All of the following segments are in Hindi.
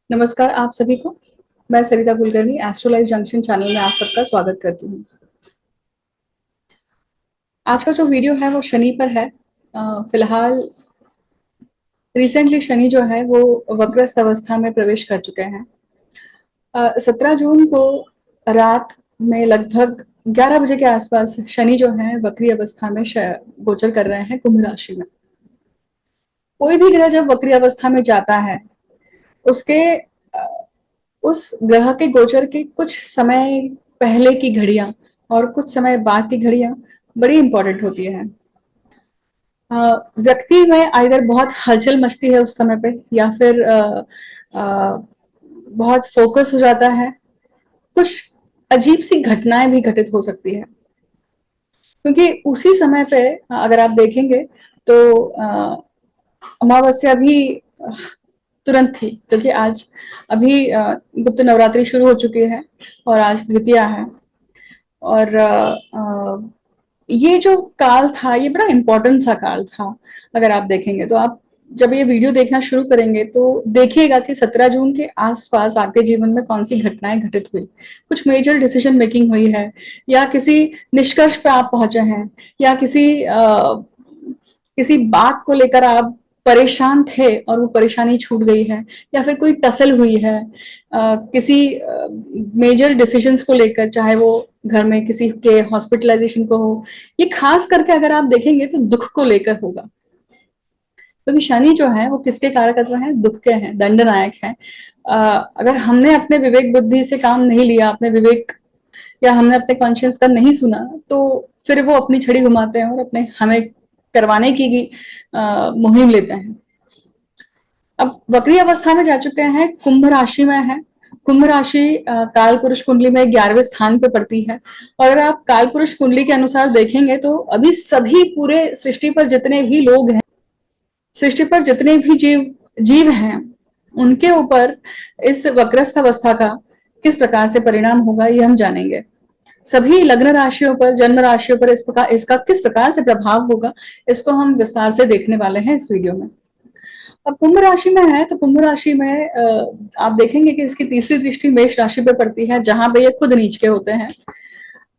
नमस्कार आप सभी को। मैं Sarita Kulkarni astro life junction channel में आप सबका स्वागत करती हूँ। आज का जो वीडियो है वो शनि पर है। फिलहाल रिसेंटली शनि जो है वो वक्रस्थ अवस्था में प्रवेश कर चुके हैं। 17 जून को रात में लगभग 11 बजे के आसपास शनि जो है वक्री अवस्था में गोचर कर रहे हैं कुंभ राशि में। कोई भी ग्रह जब वक्री अवस्था में जाता है उसके उस ग्रह के गोचर के कुछ समय पहले की घड़ियां और कुछ समय बाद की घड़ियां बड़ी इंपॉर्टेंट होती है। व्यक्ति में आइदर बहुत हलचल मचती है उस समय पे या फिर बहुत फोकस हो जाता है। कुछ अजीब सी घटनाएं भी घटित हो सकती है क्योंकि उसी समय पे अगर आप देखेंगे तो अमावस्या भी तुरंत थी, क्योंकि आज अभी गुप्त नवरात्रि शुरू हो चुकी है और आज द्वितीया है। और ये जो काल था ये बड़ा इम्पोर्टेंट सा काल था। अगर आप देखेंगे तो आप जब ये वीडियो देखना शुरू करेंगे तो देखिएगा कि 17 जून के आसपास आपके जीवन में कौन सी घटनाएं घटित हुई, कुछ मेजर डिसीजन मेकिंग हुई है या किसी निष्कर्ष पे आप पहुंचे हैं या किसी बात को लेकर आप परेशान थे और वो परेशानी छूट गई है या फिर कोई टसल हुई है किसी मेजर डिसीजंस को लेकर, चाहे वो घर में किसी के हॉस्पिटलाइजेशन को हो। ये खास करके अगर आप देखेंगे तो दुख को लेकर होगा, क्योंकि शनि जो है वो किसके कारकत्व हैं? दुख के हैं, दंडनायक हैं। अगर हमने अपने विवेक बुद्धि से काम नहीं लिया, अपने विवेक या हमने अपने कॉन्शियस का नहीं सुना, तो फिर वो अपनी छड़ी घुमाते हैं और अपने हमें करवाने की मुहिम लेते हैं। अब वक्री अवस्था में जा चुके हैं, कुंभ राशि में है। कुंभ राशि काल पुरुष कुंडली में 11वें स्थान पे पड़ती है। और अगर आप काल पुरुष कुंडली के अनुसार देखेंगे तो अभी सभी पूरे सृष्टि पर जितने भी लोग हैं, सृष्टि पर जितने भी जीव हैं, उनके ऊपर इस वक्रस्थ अवस्था का किस प्रकार से परिणाम होगा ये हम जानेंगे। सभी लग्न राशियों पर, जन्म राशियों पर इसका किस प्रकार से प्रभाव होगा, इसको हम विस्तार से देखने वाले हैं इस वीडियो में। अब कुंभ राशि में है तो कुंभ राशि में आप देखेंगे कि इसकी तीसरी दृष्टि मेष राशि पे पड़ती है, जहां पे ये खुद नीच के होते हैं।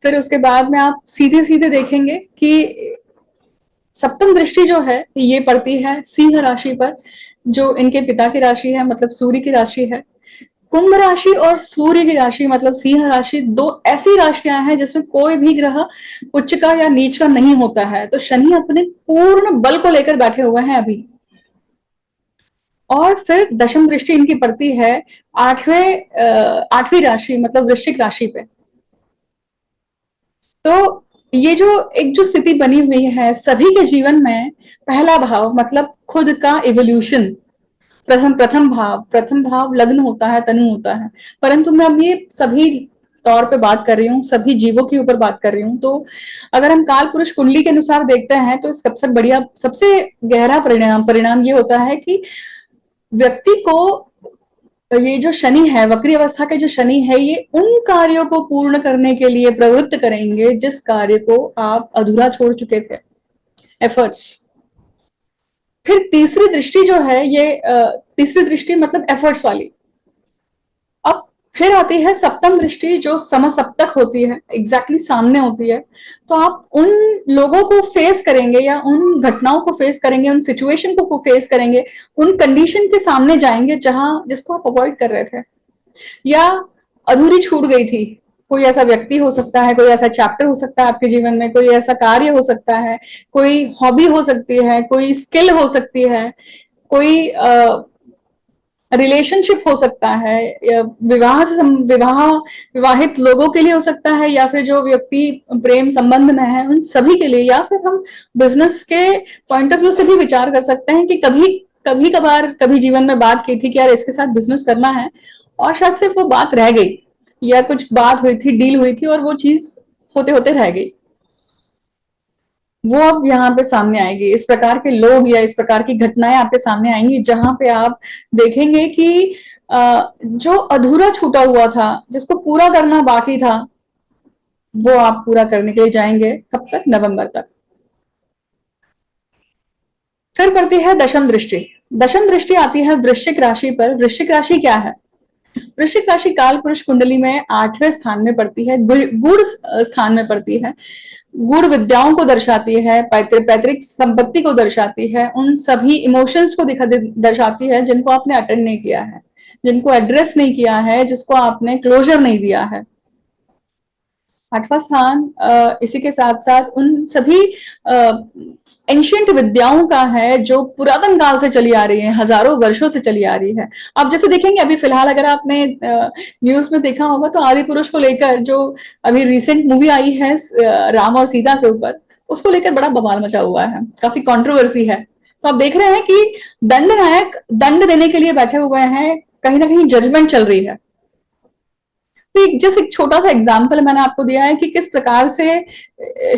फिर उसके बाद में आप सीधे सीधे देखेंगे कि सप्तम दृष्टि जो है ये पड़ती है सिंह राशि पर, जो इनके पिता की राशि है, मतलब सूर्य की राशि है। कुंभ राशि और सूर्य की राशि मतलब सिंह राशि, दो ऐसी राशियां हैं जिसमें कोई भी ग्रह उच्च का या नीच का नहीं होता है। तो शनि अपने पूर्ण बल को लेकर बैठे हुए हैं अभी। और फिर दशम दृष्टि इनकी पड़ती है आठवीं राशि मतलब वृश्चिक राशि पे। तो ये जो स्थिति बनी हुई है सभी के जीवन में, पहला भाव मतलब खुद का इवोल्यूशन, प्रथम भाव लग्न होता है, तनु होता है। परंतु मैं अब ये सभी तौर पे बात कर रही हूँ, सभी जीवों के ऊपर बात कर रही हूँ। तो अगर हम काल पुरुष कुंडली के अनुसार देखते हैं तो सबसे बढ़िया, सबसे गहरा परिणाम ये होता है कि व्यक्ति को ये जो शनि है, वक्री अवस्था के जो शनि है, ये उन कार्यों को पूर्ण करने के लिए प्रवृत्त करेंगे जिस कार्य को आप अधूरा छोड़ चुके थे, एफर्ट्स। फिर तीसरी दृष्टि जो है ये तीसरी दृष्टि मतलब एफर्ट्स वाली। अब फिर आती है सप्तम दृष्टि जो समसप्तक होती है, एग्जैक्टली सामने होती है। तो आप उन लोगों को फेस करेंगे या उन घटनाओं को फेस करेंगे, उन सिचुएशन को फेस करेंगे, उन कंडीशन के सामने जाएंगे जहां जिसको आप अवॉइड कर रहे थे या अधूरी छूट गई थी। कोई ऐसा व्यक्ति हो सकता है, कोई ऐसा चैप्टर हो सकता है आपके जीवन में, कोई ऐसा कार्य हो सकता है, कोई हॉबी हो सकती है, कोई स्किल हो सकती है, कोई रिलेशनशिप हो सकता है, या विवाहित लोगों के लिए हो सकता है, या फिर जो व्यक्ति प्रेम संबंध में है उन सभी के लिए, या फिर हम बिजनेस के पॉइंट ऑफ व्यू से भी विचार कर सकते हैं कि कभी कभी कभार कभी जीवन में बात की थी कि यार इसके साथ बिजनेस करना है, और शायद सिर्फ वो बात रह गई या कुछ बात हुई थी, डील हुई थी और वो चीज होते होते रह गई। वो अब यहाँ पे सामने आएगी। इस प्रकार के लोग या इस प्रकार की घटनाएं आपके सामने आएंगी जहां पे आप देखेंगे कि जो अधूरा छूटा हुआ था, जिसको पूरा करना बाकी था, वो आप पूरा करने के लिए जाएंगे। कब तक? नवंबर तक। फिर पड़ती है दशम दृष्टि। दशम दृष्टि आती है वृश्चिक राशि पर। वृश्चिक राशि क्या है? वृश्चिक राशि काल पुरुष कुंडली में 8वें स्थान में पड़ती है, गुड़ स्थान में पड़ती है, गुड़ विद्याओं को दर्शाती है, पैतृक संपत्ति को दर्शाती है, उन सभी इमोशंस को दर्शाती है जिनको आपने अटेंड नहीं किया है, जिनको एड्रेस नहीं किया है, जिसको आपने क्लोजर नहीं दिया है। 8वां स्थान इसी के साथ साथ उन सभी एंशियंट विद्याओं का है जो पुरातन काल से चली आ रही है, हजारों वर्षों से चली आ रही है। आप जैसे देखेंगे अभी फिलहाल अगर आपने न्यूज में देखा होगा तो आदि पुरुष को लेकर जो अभी रिसेंट मूवी आई है राम और सीता के ऊपर, उसको लेकर बड़ा बवाल मचा हुआ है, काफी कंट्रोवर्सी है। तो आप देख रहे हैं कि दंड नायक दंड देने के लिए बैठे हुए हैं, कहीं ना कहीं जजमेंट चल रही है। तो जस्ट एक छोटा सा एग्जाम्पल मैंने आपको दिया है कि किस प्रकार से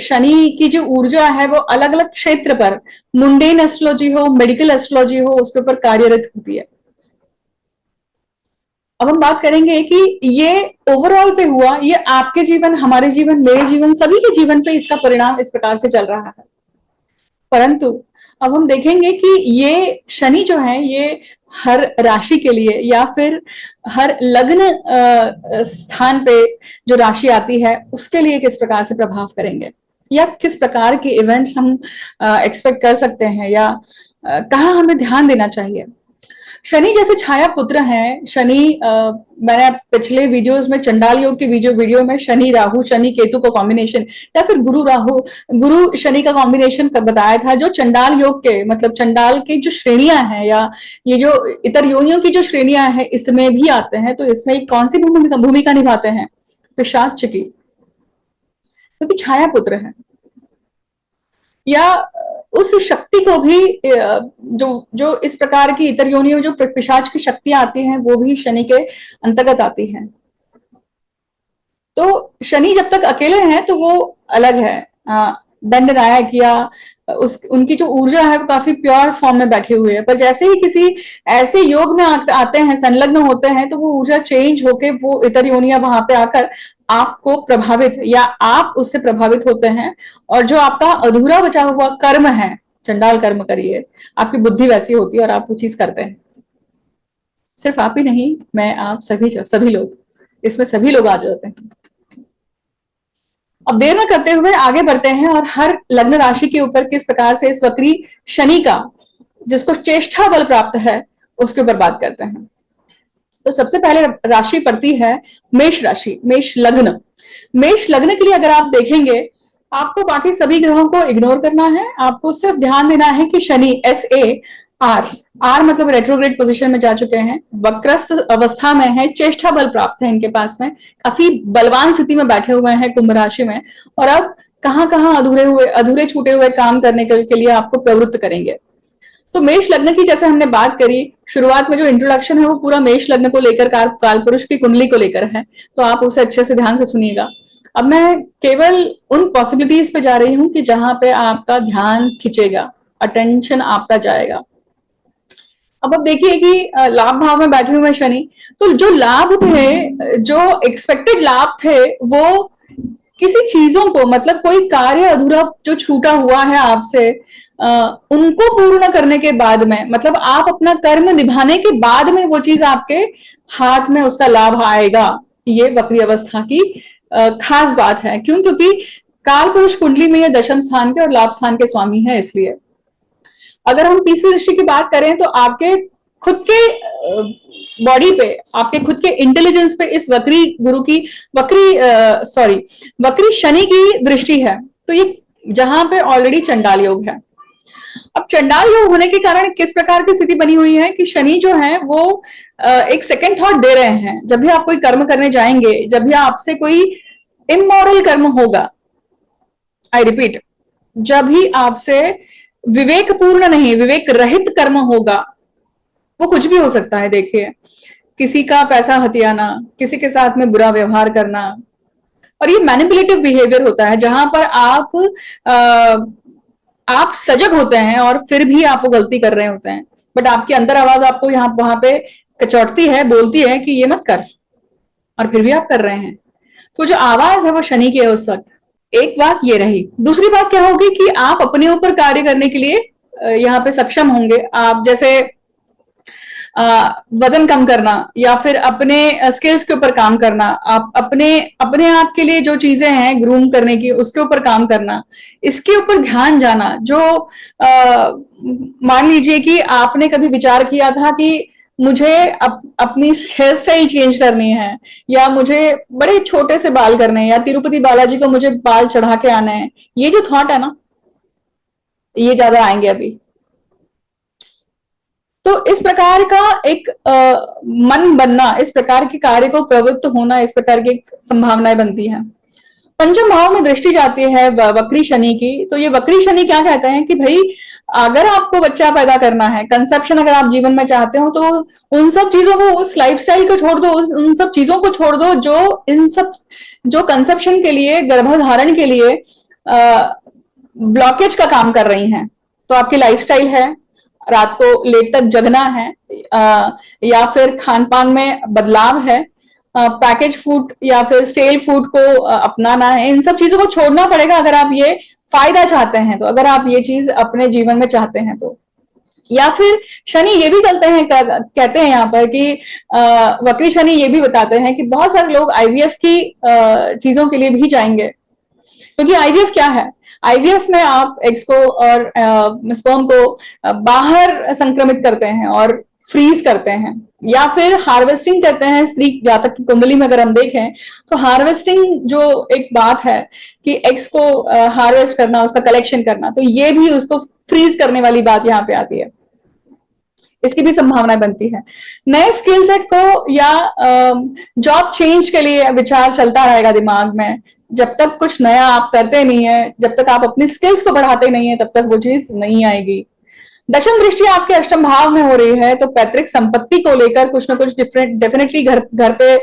शनि की जो ऊर्जा है वो अलग अलग क्षेत्र पर, मुंडेन एस्ट्रोलॉजी हो, मेडिकल एस्ट्रोलॉजी हो, उसके ऊपर कार्यरत होती है। अब हम बात करेंगे कि ये ओवरऑल पे हुआ, ये आपके जीवन, हमारे जीवन, मेरे जीवन, सभी के जीवन पे इसका परिणाम इस प्रकार से चल रहा है। परंतु अब हम देखेंगे कि ये शनि जो है ये हर राशि के लिए या फिर हर लग्न स्थान पे जो राशि आती है उसके लिए किस प्रकार से प्रभाव करेंगे, या किस प्रकार के इवेंट्स हम एक्सपेक्ट कर सकते हैं, या कहाँ हमें ध्यान देना चाहिए। शनि जैसे छाया पुत्र हैं। शनि मैंने पिछले वीडियोस में चंडाल योग के वीडियो में शनि राहु, शनि केतु का कॉम्बिनेशन, या फिर गुरु राहु, गुरु शनि का कॉम्बिनेशन बताया था, जो चंडाल योग के मतलब चंडाल की जो श्रेणियां हैं या ये जो इतर योनियों की जो श्रेणियां हैं इसमें भी आते हैं। तो इसमें कौन सी भूमिका निभाते हैं? पिशाच की, क्योंकि छाया पुत्र है, या उस शक्ति को भी जो जो इस प्रकार की इतर योनियों जो पिशाच की शक्तियां आती हैं वो भी शनि के अंतर्गत आती हैं। तो शनि जब तक अकेले हैं तो वो अलग है, दंड नायक या उनकी जो ऊर्जा है वो काफी प्योर फॉर्म में बैठी हुई है। पर जैसे ही किसी ऐसे योग में आते हैं, संलग्न होते हैं, तो वो ऊर्जा चेंज होके वो इतर योनियां वहां पे आकर आपको प्रभावित या आप उससे प्रभावित होते हैं। और जो आपका अधूरा बचा हुआ कर्म है, चंडाल कर्म करिए, आपकी बुद्धि वैसी होती है और आप वो चीज करते हैं। सिर्फ आप ही नहीं, मैं, आप, सभी लोग, इसमें सभी लोग आ जाते हैं। अब देर न करते हुए आगे बढ़ते हैं और हर लग्न राशि के ऊपर किस प्रकार से इस वक्री शनि का, जिसको चेष्टा बल प्राप्त है, उसके ऊपर बात करते हैं। तो सबसे पहले राशि पड़ती है मेष राशि, मेष लग्न। मेष लग्न के लिए अगर आप देखेंगे, आपको बाकी सभी ग्रहों को इग्नोर करना है, आपको सिर्फ ध्यान देना है कि शनि आर मतलब रेट्रोग्रेड पोजीशन में जा चुके हैं, वक्रस्थ अवस्था में है, चेष्टा बल प्राप्त है इनके पास में, काफी बलवान स्थिति में बैठे हुए हैं कुंभ राशि में। और अब कहां अधूरे छूटे हुए काम करने के लिए आपको प्रवृत्त करेंगे। तो मेष लग्न की जैसे हमने बात करी, शुरुआत में जो इंट्रोडक्शन है वो पूरा मेष लग्न को लेकर, काल पुरुष की कुंडली को लेकर है, तो आप उसे अच्छे से ध्यान से सुनिएगा। अब मैं केवल उन पॉसिबिलिटीज पे जा रही हूं कि जहां पे आपका ध्यान खिंचेगा, अटेंशन आपका जाएगा। अब आप देखिए कि लाभ भाव में बैठे हुए शनि, तो जो लाभ थे, जो एक्सपेक्टेड लाभ थे, वो किसी चीजों को, मतलब कोई कार्य अधूरा जो छूटा हुआ है आपसे, उनको पूर्ण करने के बाद में, मतलब आप अपना कर्म निभाने के बाद में वो चीज आपके हाथ में उसका लाभ आएगा। ये वक्री अवस्था की खास बात है। क्यों? क्योंकि काल पुरुष कुंडली में ये दशम स्थान के और लाभ स्थान के स्वामी है। इसलिए अगर हम तीसरी दृष्टि की बात करें तो आपके खुद के बॉडी पे, आपके खुद के इंटेलिजेंस पे इस वक्री शनि की दृष्टि है। तो ये जहां पे ऑलरेडी चंडाल योग है। अब चंडाल योग होने के कारण किस प्रकार की स्थिति बनी हुई है कि शनि जो है वो एक सेकेंड थॉट दे रहे हैं। जब भी आप कोई कर्म करने जाएंगे, जब भी आपसे कोई इमोरल कर्म होगा, आई रिपीट, जब भी आपसे विवेकपूर्ण नहीं, विवेक रहित कर्म होगा, वो कुछ भी हो सकता है। देखिए, किसी का पैसा हथियाना, किसी के साथ में बुरा व्यवहार करना, और ये मैनिपुलेटिव बिहेवियर होता है जहां पर आप सजग होते हैं और फिर भी आप वो गलती कर रहे होते हैं, बट आपकी अंदर आवाज आपको वहां पे कचौटती है, बोलती है कि ये मत कर, और फिर भी आप कर रहे हैं। तो जो आवाज है वो शनि की है उस वक्त। एक बात ये रही। दूसरी बात क्या होगी कि आप अपने ऊपर कार्य करने के लिए यहाँ पे सक्षम होंगे। आप जैसे वजन कम करना या फिर अपने स्किल्स के ऊपर काम करना, आप अपने अपने आप के लिए जो चीजें हैं ग्रूम करने की उसके ऊपर काम करना, इसके ऊपर ध्यान जाना। जो मान लीजिए कि आपने कभी विचार किया था कि मुझे अपनी हेयर स्टाइल चेंज करनी है, या मुझे बड़े छोटे से बाल करने हैं, या तिरुपति बालाजी को मुझे बाल चढ़ा के आना है, ये जो थॉट है ना, ये ज्यादा आएंगे अभी। तो इस प्रकार का एक मन बनना, इस प्रकार के कार्य को प्रवृत्त होना, इस प्रकार की संभावनाएं बनती हैं। पंचम भाव में दृष्टि जाती है वक्री शनि की। तो ये वक्री शनि क्या कहते हैं कि भाई अगर आपको बच्चा पैदा करना है, कंसेप्शन अगर आप जीवन में चाहते हो, तो उन सब चीजों को, उस लाइफस्टाइल को छोड़ दो, उन सब चीजों को छोड़ दो जो इन सब, जो कंसेप्शन के लिए, गर्भधारण के लिए ब्लॉकेज का काम कर रही हैं। तो आपकी लाइफस्टाइल है, रात को लेट तक जगना है, या फिर खान पान में बदलाव है, पैकेज फूड या फिर स्टेल फूड को अपनाना है, इन सब चीजों को छोड़ना पड़ेगा अगर आप ये फायदा चाहते हैं तो, अगर आप ये चीज अपने जीवन में चाहते हैं तो। या फिर शनि ये भी कहते हैं यहाँ पर कि वक्री शनि ये भी बताते हैं कि बहुत सारे लोग आईवीएफ की चीजों के लिए भी जाएंगे। क्योंकि आईवीएफ क्या है? आईवीएफ में आप एग्स को और स्पर्म को बाहर संक्रमित करते हैं और फ्रीज करते हैं, या फिर हार्वेस्टिंग करते हैं। स्त्री जातक की कुंडली में अगर हम देखें तो हार्वेस्टिंग जो एक बात है कि एग्स को हार्वेस्ट करना, उसका कलेक्शन करना, तो ये भी उसको फ्रीज करने वाली बात यहाँ पे आती है। इसकी भी संभावना बनती है। नए स्किल सेट को या जॉब चेंज के लिए विचार चलता रहेगा दिमाग में। जब तक कुछ नया आप करते नहीं है, जब तक आप अपनी स्किल्स को बढ़ाते नहीं है, तब तक वो चीज नहीं आएगी। दशम दृष्टि आपके अष्टम भाव में हो रही है, तो पैतृक संपत्ति को लेकर कुछ ना कुछ डेफिनेटली घर पे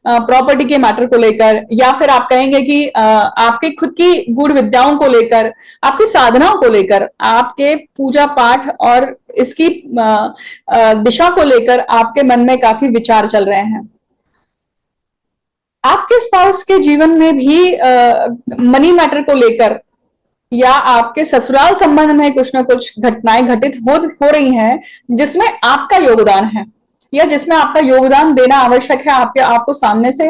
प्रॉपर्टी के मैटर को लेकर, या फिर आप कहेंगे कि आपके खुद की गूढ़ विद्याओं को लेकर, आपकी साधनाओं को लेकर, आपके पूजा पाठ और इसकी दिशा को लेकर आपके मन में काफी विचार चल रहे हैं। आपके स्पाउस के जीवन में भी मनी मैटर को लेकर या आपके ससुराल संबंध में कुछ ना कुछ घटनाएं घटित हो रही हैं, जिसमें आपका योगदान है या जिसमें आपका योगदान देना आवश्यक है। आपको सामने से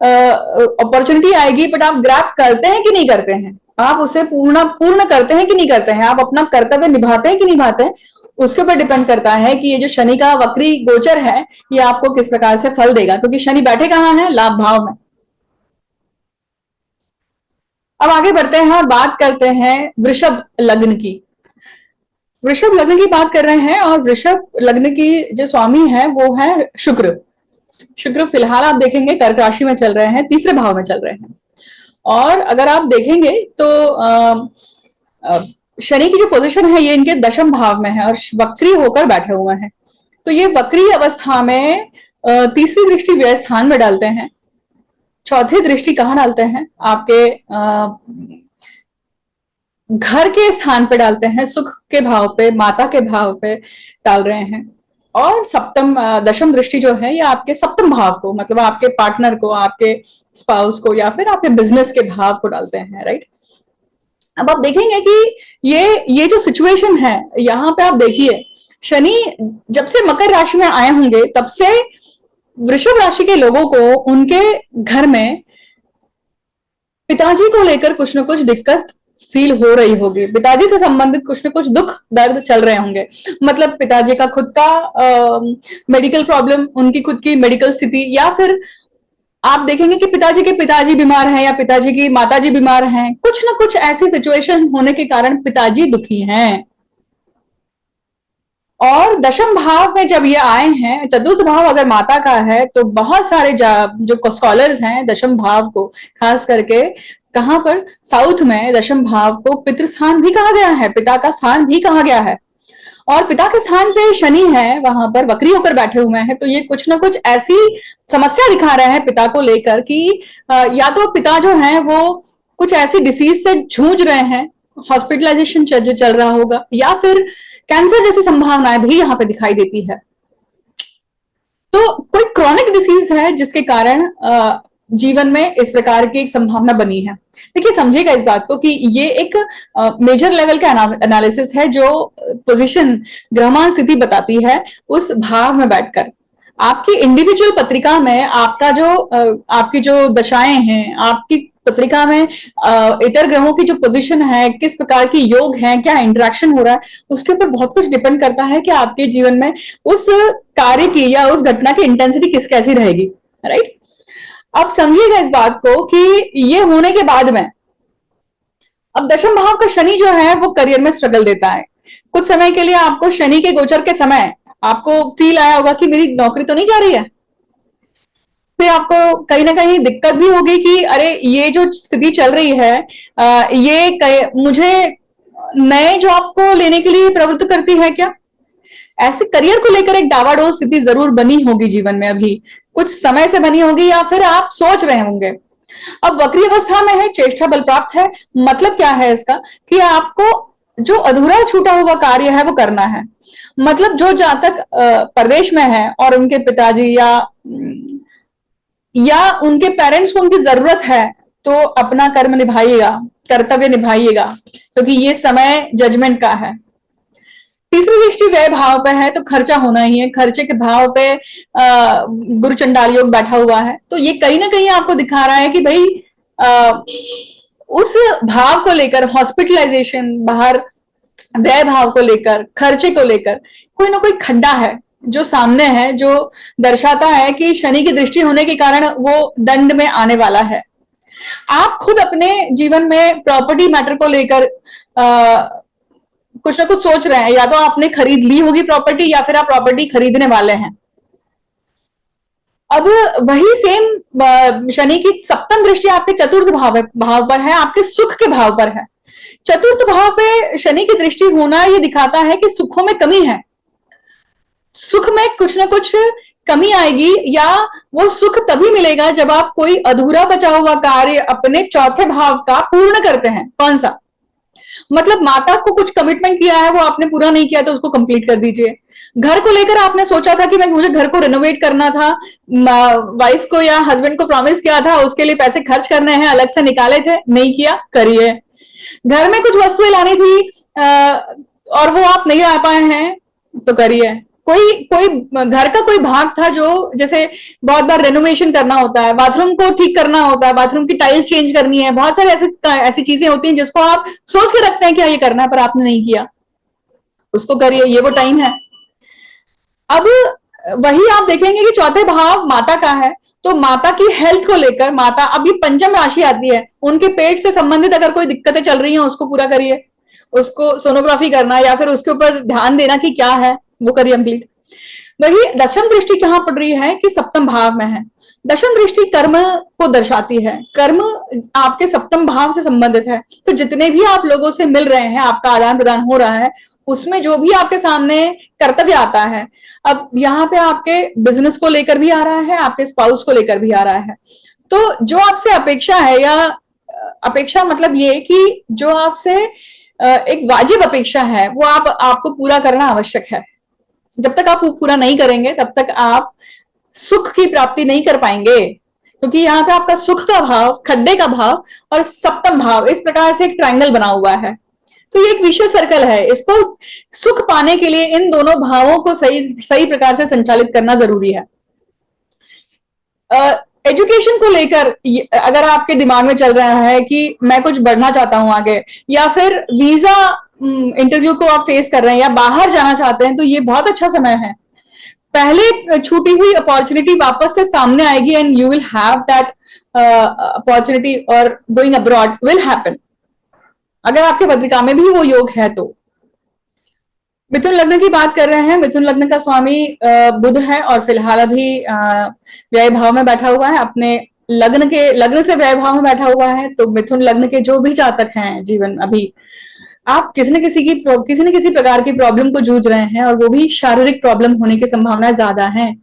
अपॉर्चुनिटी आएगी, बट आप ग्रैब करते हैं कि नहीं करते हैं, आप उसे पूर्ण करते हैं कि नहीं करते हैं, आप अपना कर्तव्य निभाते हैं कि नहीं निभाते हैं, उसके ऊपर डिपेंड करता है कि ये जो शनि का वक्री गोचर है ये आपको किस प्रकार से फल देगा। क्योंकि शनि बैठे कहाँ है? लाभ भाव में। अब आगे बढ़ते हैं और बात करते हैं वृषभ लग्न की। वृषभ लग्न की बात कर रहे हैं, और वृषभ लग्न की जो स्वामी है वो है शुक्र। शुक्र फिलहाल आप देखेंगे कर्क राशि में चल रहे हैं, तीसरे भाव में चल रहे हैं। और अगर आप देखेंगे तो शनि की जो पोजीशन है ये इनके दशम भाव में है और वक्री होकर बैठे हुए हैं। तो ये वक्री अवस्था में तीसरी दृष्टि व्यय स्थान में डालते हैं, चौथी दृष्टि कहाँ डालते हैं? आपके घर के स्थान पे डालते हैं, सुख के भाव पे, माता के भाव पे डाल रहे हैं। और सप्तम दशम दृष्टि जो है ये आपके सप्तम भाव को, मतलब आपके पार्टनर को, आपके स्पाउस को, या फिर आपके बिजनेस के भाव को डालते हैं, राइट। अब आप देखेंगे कि ये जो सिचुएशन है यहाँ पे, आप देखिए शनि जब से मकर राशि में आए होंगे तब से वृषभ राशि के लोगों को उनके घर में पिताजी को लेकर कुछ ना कुछ दिक्कत फील हो रही होगी, पिताजी से संबंधित कुछ ना कुछ दुख दर्द चल रहे होंगे। मतलब पिताजी का खुद का मेडिकल प्रॉब्लम, उनकी खुद की मेडिकल स्थिति, या फिर आप देखेंगे कि पिताजी के पिताजी बीमार हैं या पिताजी की माताजी बीमार हैं। कुछ ना कुछ ऐसी सिचुएशन होने के कारण पिताजी दुखी हैं। और दशम भाव में जब ये आए हैं, चतुर्थ भाव अगर माता का है, तो बहुत सारे जो स्कॉलर्स हैं दशम भाव को, खास करके कहां पर, साउथ में दशम भाव को पितृस्थान भी कहा गया है, पिता का स्थान भी कहा गया है। और पिता के स्थान पे शनि है, वहां पर वक्री होकर बैठे हुए हैं। तो ये कुछ ना कुछ ऐसी समस्या दिखा रहे हैं पिता को लेकर कि या तो पिता जो है वो कुछ ऐसी डिसीज से जूझ रहे हैं, हॉस्पिटलाइजेशन चल रहा होगा, या फिर कैंसर जैसी संभावनाएं भी यहाँ पे दिखाई देती है। तो कोई क्रॉनिक डिसीज है जिसके कारण जीवन में इस प्रकार की एक संभावना बनी है। देखिए, समझिएगा इस बात को कि ये एक मेजर लेवल का एनालिसिस है जो पोजीशन ग्रहमान स्थिति बताती है उस भाव में बैठकर। आपकी इंडिविजुअल पत्रिका में आपका जो आपकी जो दशाएं हैं, आपकी पत्रिका में इतर ग्रहों की जो पोजीशन है, किस प्रकार की योग है, क्या इंटरेक्शन हो रहा है, उसके ऊपर बहुत कुछ डिपेंड करता है कि आपके जीवन में उस कार्य की या उस घटना की इंटेंसिटी कैसी रहेगी, राइट। अब समझिएगा इस बात को कि ये होने के बाद में अब दशम भाव का शनि जो है वो करियर में स्ट्रगल देता है। कुछ समय के लिए आपको शनि के गोचर के समय आपको फील आया होगा कि मेरी नौकरी तो नहीं जा रही है। फिर आपको कहीं ना कहीं दिक्कत भी होगी कि अरे ये जो स्थिति चल रही है ये मुझे नए जॉब को लेने के लिए प्रवृत्त करती है क्या। ऐसे करियर को लेकर एक डावाडोल स्थिति जरूर बनी होगी जीवन में, अभी कुछ समय से बनी होगी या फिर आप सोच रहे होंगे। अब वक्री अवस्था में है, चेष्टा बल प्राप्त है, मतलब क्या है इसका कि आपको जो अधूरा छूटा हुआ कार्य है वो करना है। मतलब जो जातक परदेश में है और उनके पिताजी या उनके पेरेंट्स को उनकी जरूरत है तो अपना कर्म निभाइएगा, कर्तव्य निभाइएगा, क्योंकि ये समय जजमेंट का है। तीसरी दृष्टि व्यय भाव पे है तो खर्चा होना ही है। खर्चे के भाव पे गुरु चंडाल योग बैठा हुआ है, तो ये कहीं ना कहीं आपको दिखा रहा है कि भाई उस भाव को लेकर, हॉस्पिटलाइजेशन, बाहर व्यय भाव को लेकर, खर्चे को लेकर कोई ना कोई खड्डा है जो सामने है, जो दर्शाता है कि शनि की दृष्टि होने के कारण वो दंड में आने वाला है। आप खुद अपने जीवन में प्रॉपर्टी मैटर को लेकर कुछ ना कुछ सोच रहे हैं, या तो आपने खरीद ली होगी प्रॉपर्टी या फिर आप प्रॉपर्टी खरीदने वाले हैं। अब वही सेम शनि की सप्तम दृष्टि आपके चतुर्थ भाव पर है, आपके सुख के भाव पर है। चतुर्थ भाव पे शनि की दृष्टि होना ये दिखाता है कि सुखों में कमी है, सुख में कुछ ना कुछ कमी आएगी, या वो सुख तभी मिलेगा जब आप कोई अधूरा बचा हुआ कार्य अपने चौथे भाव का पूर्ण करते हैं। कौन सा? मतलब माता को कुछ कमिटमेंट किया है, वो आपने पूरा नहीं किया तो उसको कंप्लीट कर दीजिए। घर को लेकर आपने सोचा था कि मुझे घर को रेनोवेट करना था, वाइफ को या हस्बैंड को प्रॉमिस किया था, उसके लिए पैसे खर्च करने हैं, अलग से निकाले थे, नहीं किया, करिए। घर में कुछ वस्तुएं लानी थी और वो आप नहीं ला पाए हैं तो करिए। कोई घर का कोई भाग था जो जैसे बहुत बार रेनोवेशन करना होता है, बाथरूम को ठीक करना होता है, बाथरूम की टाइल्स चेंज करनी है, बहुत सारी ऐसी चीजें होती हैं जिसको आप सोच के रखते हैं कि ये करना है पर आपने नहीं किया, उसको करिए, ये वो टाइम है। अब वही आप देखेंगे कि चौथे भाव माता का है, तो माता की हेल्थ को लेकर, माता, अब ये पंचम राशि आती है, उनके पेट से संबंधित अगर कोई दिक्कतें चल रही हैं उसको पूरा करिए, उसको सोनोग्राफी करना या फिर उसके ऊपर ध्यान देना कि क्या है वो करिए कंप्लीट। वही दशम दृष्टि कहां पड़ रही है कि सप्तम भाव में है। दशम दृष्टि कर्म को दर्शाती है, कर्म आपके सप्तम भाव से संबंधित है। तो जितने भी आप लोगों से मिल रहे हैं, आपका आदान प्रदान हो रहा है, उसमें जो भी आपके सामने कर्तव्य आता है, अब यहाँ पे आपके बिजनेस को लेकर भी आ रहा है, आपके स्पाउस को लेकर भी आ रहा है, तो जो आपसे अपेक्षा है, या अपेक्षा मतलब ये कि जो आपसे एक वाजिब अपेक्षा है वो आपको पूरा करना आवश्यक है। जब तक आप वो पूरा नहीं करेंगे तब तक आप सुख की प्राप्ति नहीं कर पाएंगे, क्योंकि यहाँ पे आपका सुख का भाव, खड्डे का भाव और सप्तम भाव इस प्रकार से एक ट्रायंगल बना हुआ है। तो ये एक विशेष सर्कल है, इसको सुख पाने के लिए इन दोनों भावों को सही प्रकार से संचालित करना जरूरी है। एजुकेशन को लेकर अगर आपके दिमाग में चल रहा है कि मैं कुछ बढ़ना चाहता हूं आगे, या फिर वीजा इंटरव्यू को आप फेस कर रहे हैं या बाहर जाना चाहते हैं, तो ये बहुत अच्छा समय है। पहले छूटी हुई अपॉर्चुनिटी वापस से सामने आएगी and you will have that opportunity, और गोइंग अब्रॉड विल हैपन, अगर आपके पत्रिका में भी वो योग है तो। मिथुन लग्न की बात कर रहे हैं, मिथुन लग्न का स्वामी बुध है और फिलहाल अभी व्यय भाव में बैठा हुआ है, अपने लग्न से व्यय भाव में बैठा हुआ है। तो मिथुन लग्न के जो भी जातक हैं जीवन, अभी आप किसी न किसी प्रकार की प्रॉब्लम को जूझ रहे हैं, और वो भी शारीरिक प्रॉब्लम होने की संभावना ज्यादा है।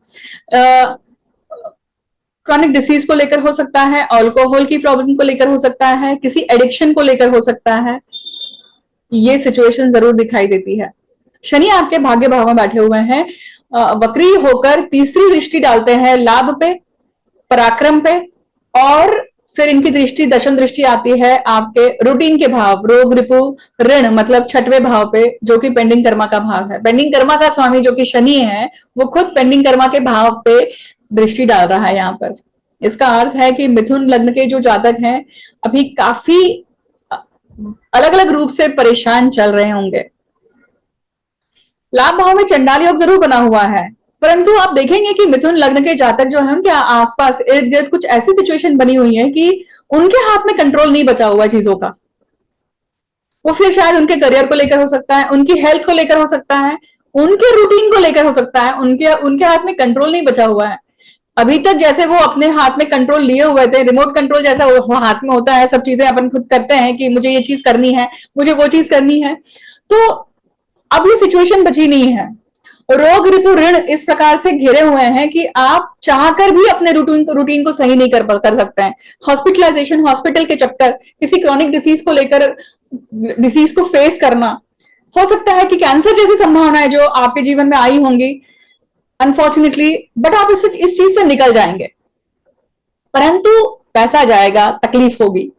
क्रॉनिक डिसीज को लेकर हो सकता है, अल्कोहल की प्रॉब्लम को लेकर हो सकता है, किसी एडिक्शन को लेकर हो सकता है, ये सिचुएशन जरूर दिखाई देती है। शनि आपके भाग्य भाव में बैठे हुए हैं, वक्री होकर तीसरी दृष्टि डालते हैं लाभ पे, पराक्रम पे, और फिर इनकी दृष्टि दशम दृष्टि आती है आपके रूटीन के भाव रोग रिपु ऋण मतलब छठवें भाव पे, जो कि पेंडिंग कर्मा का भाव है। पेंडिंग कर्मा का स्वामी जो कि शनि है, वो खुद पेंडिंग कर्मा के भाव पे दृष्टि डाल रहा है यहाँ पर। इसका अर्थ है कि मिथुन लग्न के जो जातक हैं अभी काफी अलग अलग रूप से परेशान चल रहे होंगे। लाभ भाव में चंडाल योग जरूर बना हुआ है, परंतु आप देखेंगे कि मिथुन लग्न के जातक जो हैं उनके आसपास इर्द गिर्द कुछ ऐसी सिचुएशन बनी हुई है कि उनके हाथ में कंट्रोल नहीं बचा हुआ चीजों का। वो फिर शायद उनके करियर को लेकर हो सकता है, उनकी हेल्थ को लेकर हो सकता है, उनके रूटीन को लेकर हो सकता है, उनके उनके हाथ में कंट्रोल नहीं बचा हुआ है। अभी तक जैसे वो अपने हाथ में कंट्रोल लिए हुए थे, रिमोट कंट्रोल जैसा वो हाथ में होता है, सब चीजें अपन खुद करते हैं कि मुझे ये चीज करनी है, मुझे वो चीज करनी है, तो अब ये सिचुएशन बची नहीं है। रोग रिपु ऋण इस प्रकार से घिरे हुए हैं कि आप चाहकर भी अपने रूटीन को सही नहीं कर सकते हैं। हॉस्पिटलाइजेशन, हॉस्पिटल के चक्कर, किसी क्रॉनिक डिसीज को लेकर डिसीज को फेस करना, हो सकता है कि कैंसर जैसी संभावनाएं जो आपके जीवन में आई होंगी अनफॉर्चुनेटली, बट आप इस चीज से निकल जाएंगे। परंतु पैसा जाएगा, तकलीफ होगी।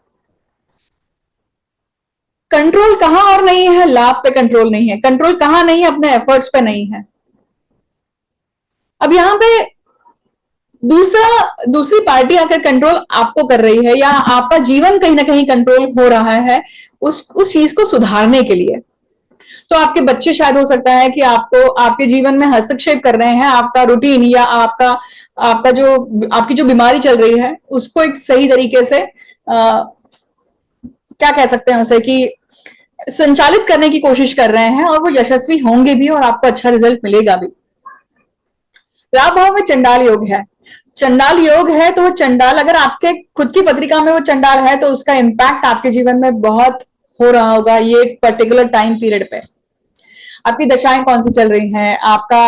कंट्रोल कहां और नहीं है, लाभ पे कंट्रोल नहीं है, कंट्रोल कहां नहीं है, अपने एफर्ट्स पे नहीं है। अब यहां पे दूसरी पार्टी आकर कंट्रोल आपको कर रही है, या आपका जीवन कहीं ना कहीं कंट्रोल हो रहा है उस चीज को सुधारने के लिए। तो आपके बच्चे शायद हो सकता है कि आपको आपके जीवन में हस्तक्षेप कर रहे हैं, आपका रूटीन या आपका आपका जो आपकी जो बीमारी चल रही है उसको एक सही तरीके से क्या कह सकते हैं उसे कि संचालित करने की कोशिश कर रहे हैं, और वो यशस्वी होंगे भी और आपको अच्छा रिजल्ट मिलेगा भी। लाभ भाव में चंडाल योग है। चंडाल योग है तो चंडाल अगर आपके खुद की पत्रिका में वो चंडाल है तो उसका इम्पैक्ट आपके जीवन में बहुत हो रहा होगा ये पर्टिकुलर टाइम पीरियड पे। आपकी दशाएं कौन सी चल रही हैं, आपका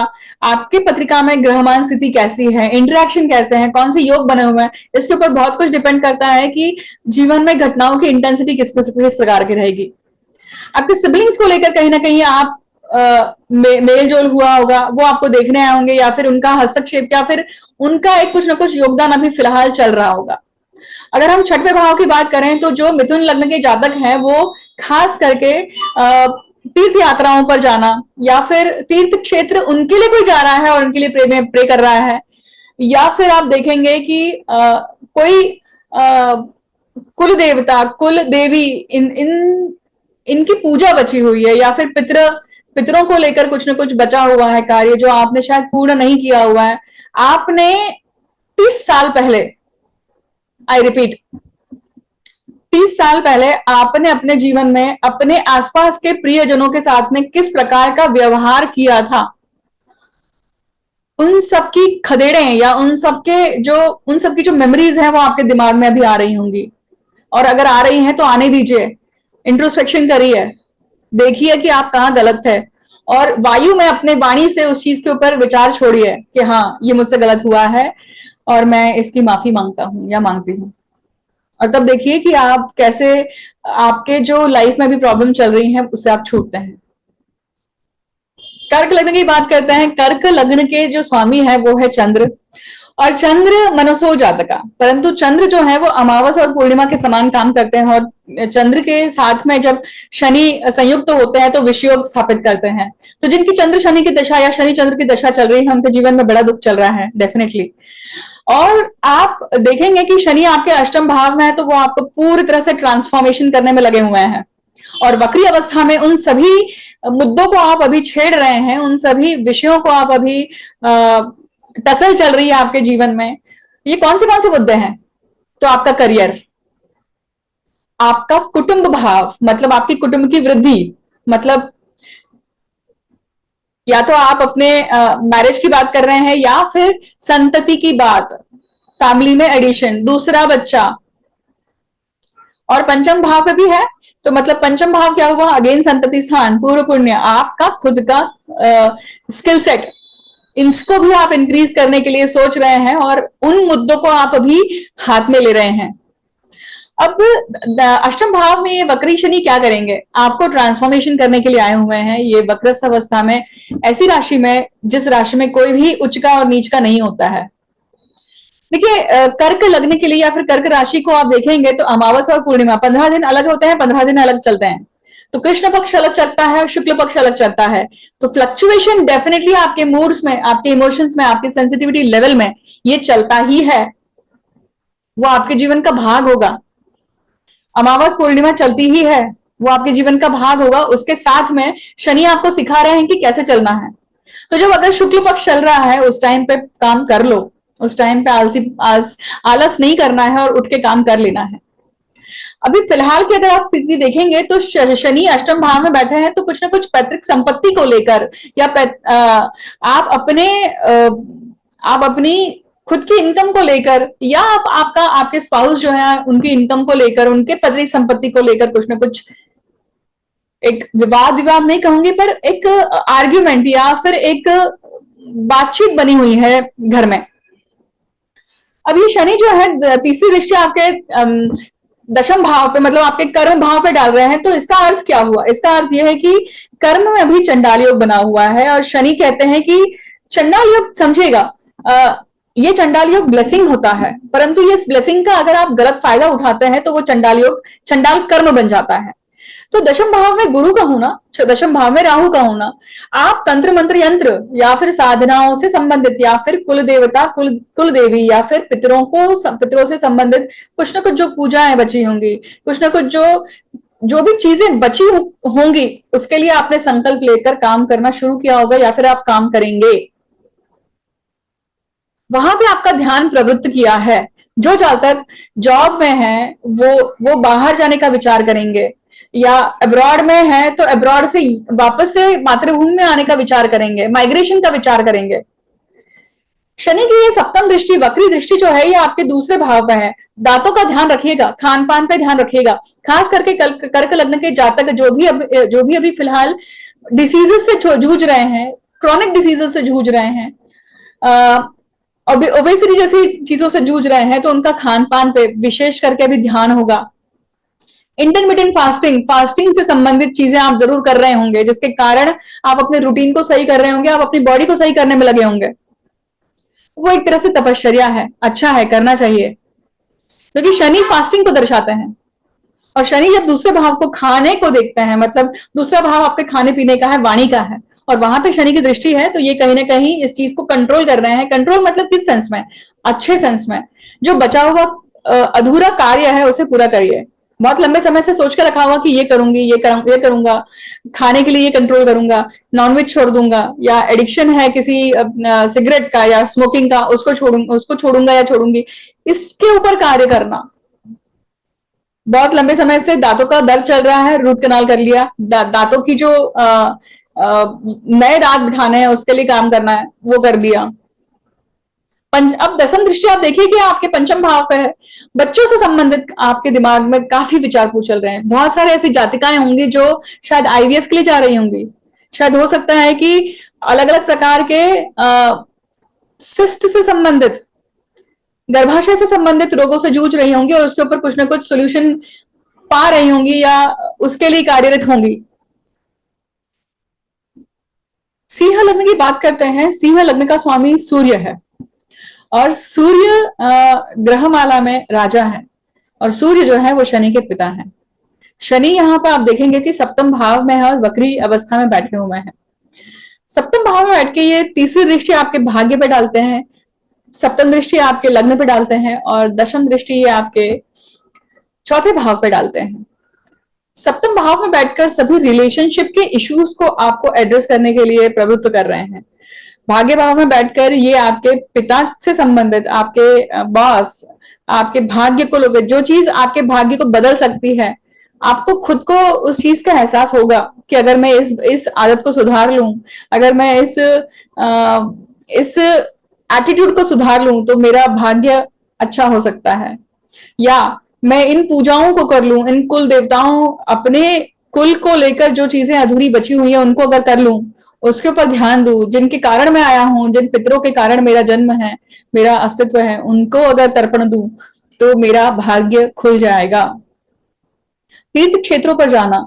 आपकी पत्रिका में ग्रहमान स्थिति कैसी है, इंटरेक्शन कैसे हैं, कौन से योग बने हुए हैं, इसके ऊपर बहुत कुछ डिपेंड करता है कि जीवन में घटनाओं की इंटेंसिटी किस प्रकार की रहेगी। आपके सिबलिंग्स को लेकर कहीं ना कहीं आप मेल जोल हुआ होगा, वो आपको देखने आए होंगे, या फिर उनका हस्तक्षेप या फिर उनका एक कुछ ना कुछ योगदान अभी फिलहाल चल रहा होगा। अगर हम छठवें भाव की बात करें तो जो मिथुन लग्न के जातक हैं वो खास करके तीर्थ यात्राओं पर जाना, या फिर तीर्थ क्षेत्र उनके लिए कोई जा रहा है और उनके लिए प्रे कर रहा है, या फिर आप देखेंगे कि कोई कुल देवता कुल देवी इनकी पूजा बची हुई है, या फिर पितरों को लेकर कुछ ना कुछ बचा हुआ है कार्य जो आपने शायद पूर्ण नहीं किया हुआ है। आपने 30 साल पहले, आई रिपीट, 30 साल पहले आपने अपने जीवन में अपने आसपास के प्रियजनों के साथ में किस प्रकार का व्यवहार किया था, उन सबकी खदेड़ें या उन सबकी जो मेमोरीज हैं वो आपके दिमाग में अभी आ रही होंगी। और अगर आ रही हैं तो आने दीजिए, इंट्रोस्पेक्शन करिए, देखिए कि आप कहाँ गलत थे, और वायु में अपने वाणी से उस चीज के ऊपर विचार छोड़िए कि हाँ ये मुझसे गलत हुआ है और मैं इसकी माफी मांगता हूं या मांगती हूँ। और तब देखिए कि आप कैसे आपके जो लाइफ में भी प्रॉब्लम चल रही है उससे आप छूटते हैं। कर्क लग्न की बात करते हैं। कर्क लग्न के जो स्वामी है वो है चंद्र, और चंद्र मनसो जातका, परंतु चंद्र जो है वो अमावस और पूर्णिमा के समान काम करते हैं, और चंद्र के साथ में जब शनि संयुक्त होते हैं तो विषयोग स्थापित करते हैं। तो जिनकी चंद्र शनि की दशा या शनि चंद्र की दशा चल रही है उनके जीवन में बड़ा दुख चल रहा है डेफिनेटली। और आप देखेंगे कि शनि आपके अष्टम भाव में है तो वो आपको पूरी तरह से ट्रांसफॉर्मेशन करने में लगे हुए हैं, और वक्री अवस्था में उन सभी मुद्दों को आप अभी छेड़ रहे हैं, उन सभी विषयों को आप अभी टसल चल रही है आपके जीवन में। ये कौन से मुद्दे हैं? तो आपका करियर, आपका कुटुंब भाव मतलब आपकी कुटुंब की वृद्धि, मतलब या तो आप अपने मैरिज की बात कर रहे हैं या फिर संतति की बात, फैमिली में एडिशन, दूसरा बच्चा, और पंचम भाव पे भी है तो मतलब पंचम भाव क्या हुआ, अगेन संतति स्थान, पूर्व पुण्य, आपका खुद का स्किल सेट, इसको भी आप इंक्रीज करने के लिए सोच रहे हैं और उन मुद्दों को आप अभी हाथ में ले रहे हैं। अब अष्टम भाव में ये वक्री शनि क्या करेंगे, आपको ट्रांसफॉर्मेशन करने के लिए आए हुए हैं। ये वक्रस्थ अवस्था में ऐसी राशि में जिस राशि में कोई भी उच्च का और नीच का नहीं होता है, देखिए कर्क लगने के लिए या फिर कर्क राशि को आप देखेंगे तो अमावस और पूर्णिमा 15 दिन अलग होते हैं, 15 दिन अलग चलते हैं। तो कृष्ण पक्ष अलग चलता है और शुक्ल पक्ष अलग चलता है। तो फ्लक्चुएशन डेफिनेटली आपके मूड्स में, आपके इमोशंस में, आपके सेंसिटिविटी लेवल में ये चलता ही है, वो आपके जीवन का भाग होगा। अमावस पूर्णिमा चलती ही है, वो आपके जीवन का भाग होगा। उसके साथ में शनि आपको सिखा रहे हैं कि कैसे चलना है। तो जब अगर शुक्ल पक्ष चल रहा है उस टाइम पे काम कर लो, उस टाइम पे आलस नहीं करना है और उठ के काम कर लेना है। अभी फिलहाल की अगर आप स्थिति देखेंगे तो शनि अष्टम भाव में बैठे हैं, तो कुछ ना कुछ पैतृक संपत्ति को लेकर या आप अपने आप अपनी खुद की इनकम को लेकर या आपके स्पाउस जो है उनकी इनकम को लेकर, उनके पैतृक संपत्ति को लेकर कुछ ना कुछ एक विवाद विवाद नहीं कहूंगी पर एक आर्ग्यूमेंट या फिर एक बातचीत बनी हुई है घर में। अब ये शनि जो है तीसरी दृष्टि आपके दशम भाव पे, मतलब आपके कर्म भाव पे डाल रहे हैं। तो इसका अर्थ क्या हुआ? इसका अर्थ यह है कि कर्म में भी चंडाल योग बना हुआ है और शनि कहते हैं कि चंडाल योग समझेगा, ये चंडाल योग ब्लेसिंग होता है, परंतु ये ब्लेसिंग का अगर आप गलत फायदा उठाते हैं तो वो चंडाल योग चंडाल कर्म बन जाता है। तो दशम भाव में गुरु का होना, दशम भाव में राहु का होना, आप तंत्र मंत्र यंत्र या फिर साधनाओं से संबंधित या फिर कुल देवता कुल देवी या फिर पितरों से संबंधित कुछ ना कुछ जो पूजाएं बची होंगी, कुछ ना कुछ जो भी चीजें बची होंगी, उसके लिए आपने संकल्प लेकर काम करना शुरू किया होगा या फिर आप काम करेंगे। वहां पे आपका ध्यान प्रवृत्त किया है। जो जातक जॉब में है वो बाहर जाने का विचार करेंगे, या अब्रॉड में है तो अब्रॉड से वापस से मातृभूमि में आने का विचार करेंगे, माइग्रेशन का विचार करेंगे। शनि की ये सप्तम दृष्टि, वक्री दृष्टि जो है, ये आपके दूसरे भाव पे है। दांतों का ध्यान रखिएगा, खान पान पे ध्यान रखिएगा, खास करके कर्क लग्न के जातक जो भी अभी फिलहाल डिसीजेस से जूझ रहे हैं, क्रॉनिक डिसीजेस से जूझ रहे हैं, ओबेसिटी जैसी चीजों से जूझ रहे हैं, तो उनका खान पान पे विशेष करके भी ध्यान होगा। इंटरमीडियंट फास्टिंग से संबंधित चीजें आप जरूर कर रहे होंगे, जिसके कारण आप अपने रूटीन को सही कर रहे होंगे, आप अपनी बॉडी को सही करने में लगे होंगे। वो एक तरह से तपश्चर्या है, अच्छा है, करना चाहिए, क्योंकि शनि फास्टिंग को दर्शाते हैं। और शनि जब दूसरे भाव को खाने को देखते हैं, मतलब दूसरा भाव आपके खाने पीने का है, वाणी का है, और वहां पे शनि की दृष्टि है, तो ये कहीं ना कहीं इस चीज को कंट्रोल कर रहे हैं। कंट्रोल मतलब किस सेंस में? अच्छे सेंस में। जो बचा हुआ अधूरा कार्य है उसे पूरा करिए। बहुत लंबे समय से सोच कर रखा हुआ कि ये करूंगी, ये करूंगा, खाने के लिए ये कंट्रोल करूंगा, नॉनवेज छोड़ दूंगा, या एडिक्शन है किसी सिगरेट का या स्मोकिंग का, उसको छोड़ूंगा या छोड़ूंगी, इसके ऊपर कार्य करना। बहुत लंबे समय से दांतों का दर्द चल रहा है, रूट कनाल कर लिया, दांतों की जो नए दांत बिठाने हैं उसके लिए काम करना है, वो कर लिया। अब दसम दृष्टि आप देखिए कि आपके पंचम भाव पे है। बच्चों से संबंधित आपके दिमाग में काफी विचार चल रहे हैं। बहुत सारे ऐसी जातिकाएं होंगी जो शायद आईवीएफ के लिए जा रही होंगी, शायद हो सकता है कि अलग अलग प्रकार के सिस्ट से संबंधित, गर्भाशय से संबंधित रोगों से जूझ रही होंगी और उसके ऊपर कुछ ना कुछ सोल्यूशन पा रही होंगी या उसके लिए कार्यरत होंगी। सिंह लग्न की बात करते हैं। सिंह लग्न का स्वामी सूर्य है और सूर्य ग्रहमाला में राजा है, और सूर्य जो है वो शनि के पिता है। शनि यहाँ पर आप देखेंगे कि सप्तम भाव में है और वक्री अवस्था में बैठे हुए हैं। सप्तम भाव में बैठ के ये तीसरी दृष्टि आपके भाग्य पे डालते हैं, सप्तम दृष्टि आपके लग्न पे डालते हैं, और दशम दृष्टि ये आपके चौथे भाव पे डालते हैं। सप्तम भाव में बैठकर सभी रिलेशनशिप के इश्यूज को आपको एड्रेस करने के लिए प्रवृत्त कर रहे हैं। भाग्य भाव में बैठकर ये आपके पिता से संबंधित, आपके बॉस, आपके भाग्य को लेकर जो चीज आपके भाग्य को बदल सकती है, आपको खुद को उस चीज का एहसास होगा कि अगर मैं इस आदत को सुधार लूं, अगर मैं इस एटीट्यूड को सुधार लूं तो मेरा भाग्य अच्छा हो सकता है, या मैं इन पूजाओं को कर लूं, इन कुल देवताओं, अपने कुल को लेकर जो चीजें अधूरी बची हुई है उनको अगर कर लूं, उसके ऊपर ध्यान दूं, जिनके कारण मैं आया हूं, जिन पितरों के कारण मेरा जन्म है, मेरा अस्तित्व है, उनको अगर तर्पण दूं तो मेरा भाग्य खुल जाएगा। तीर्थ क्षेत्रों पर जाना,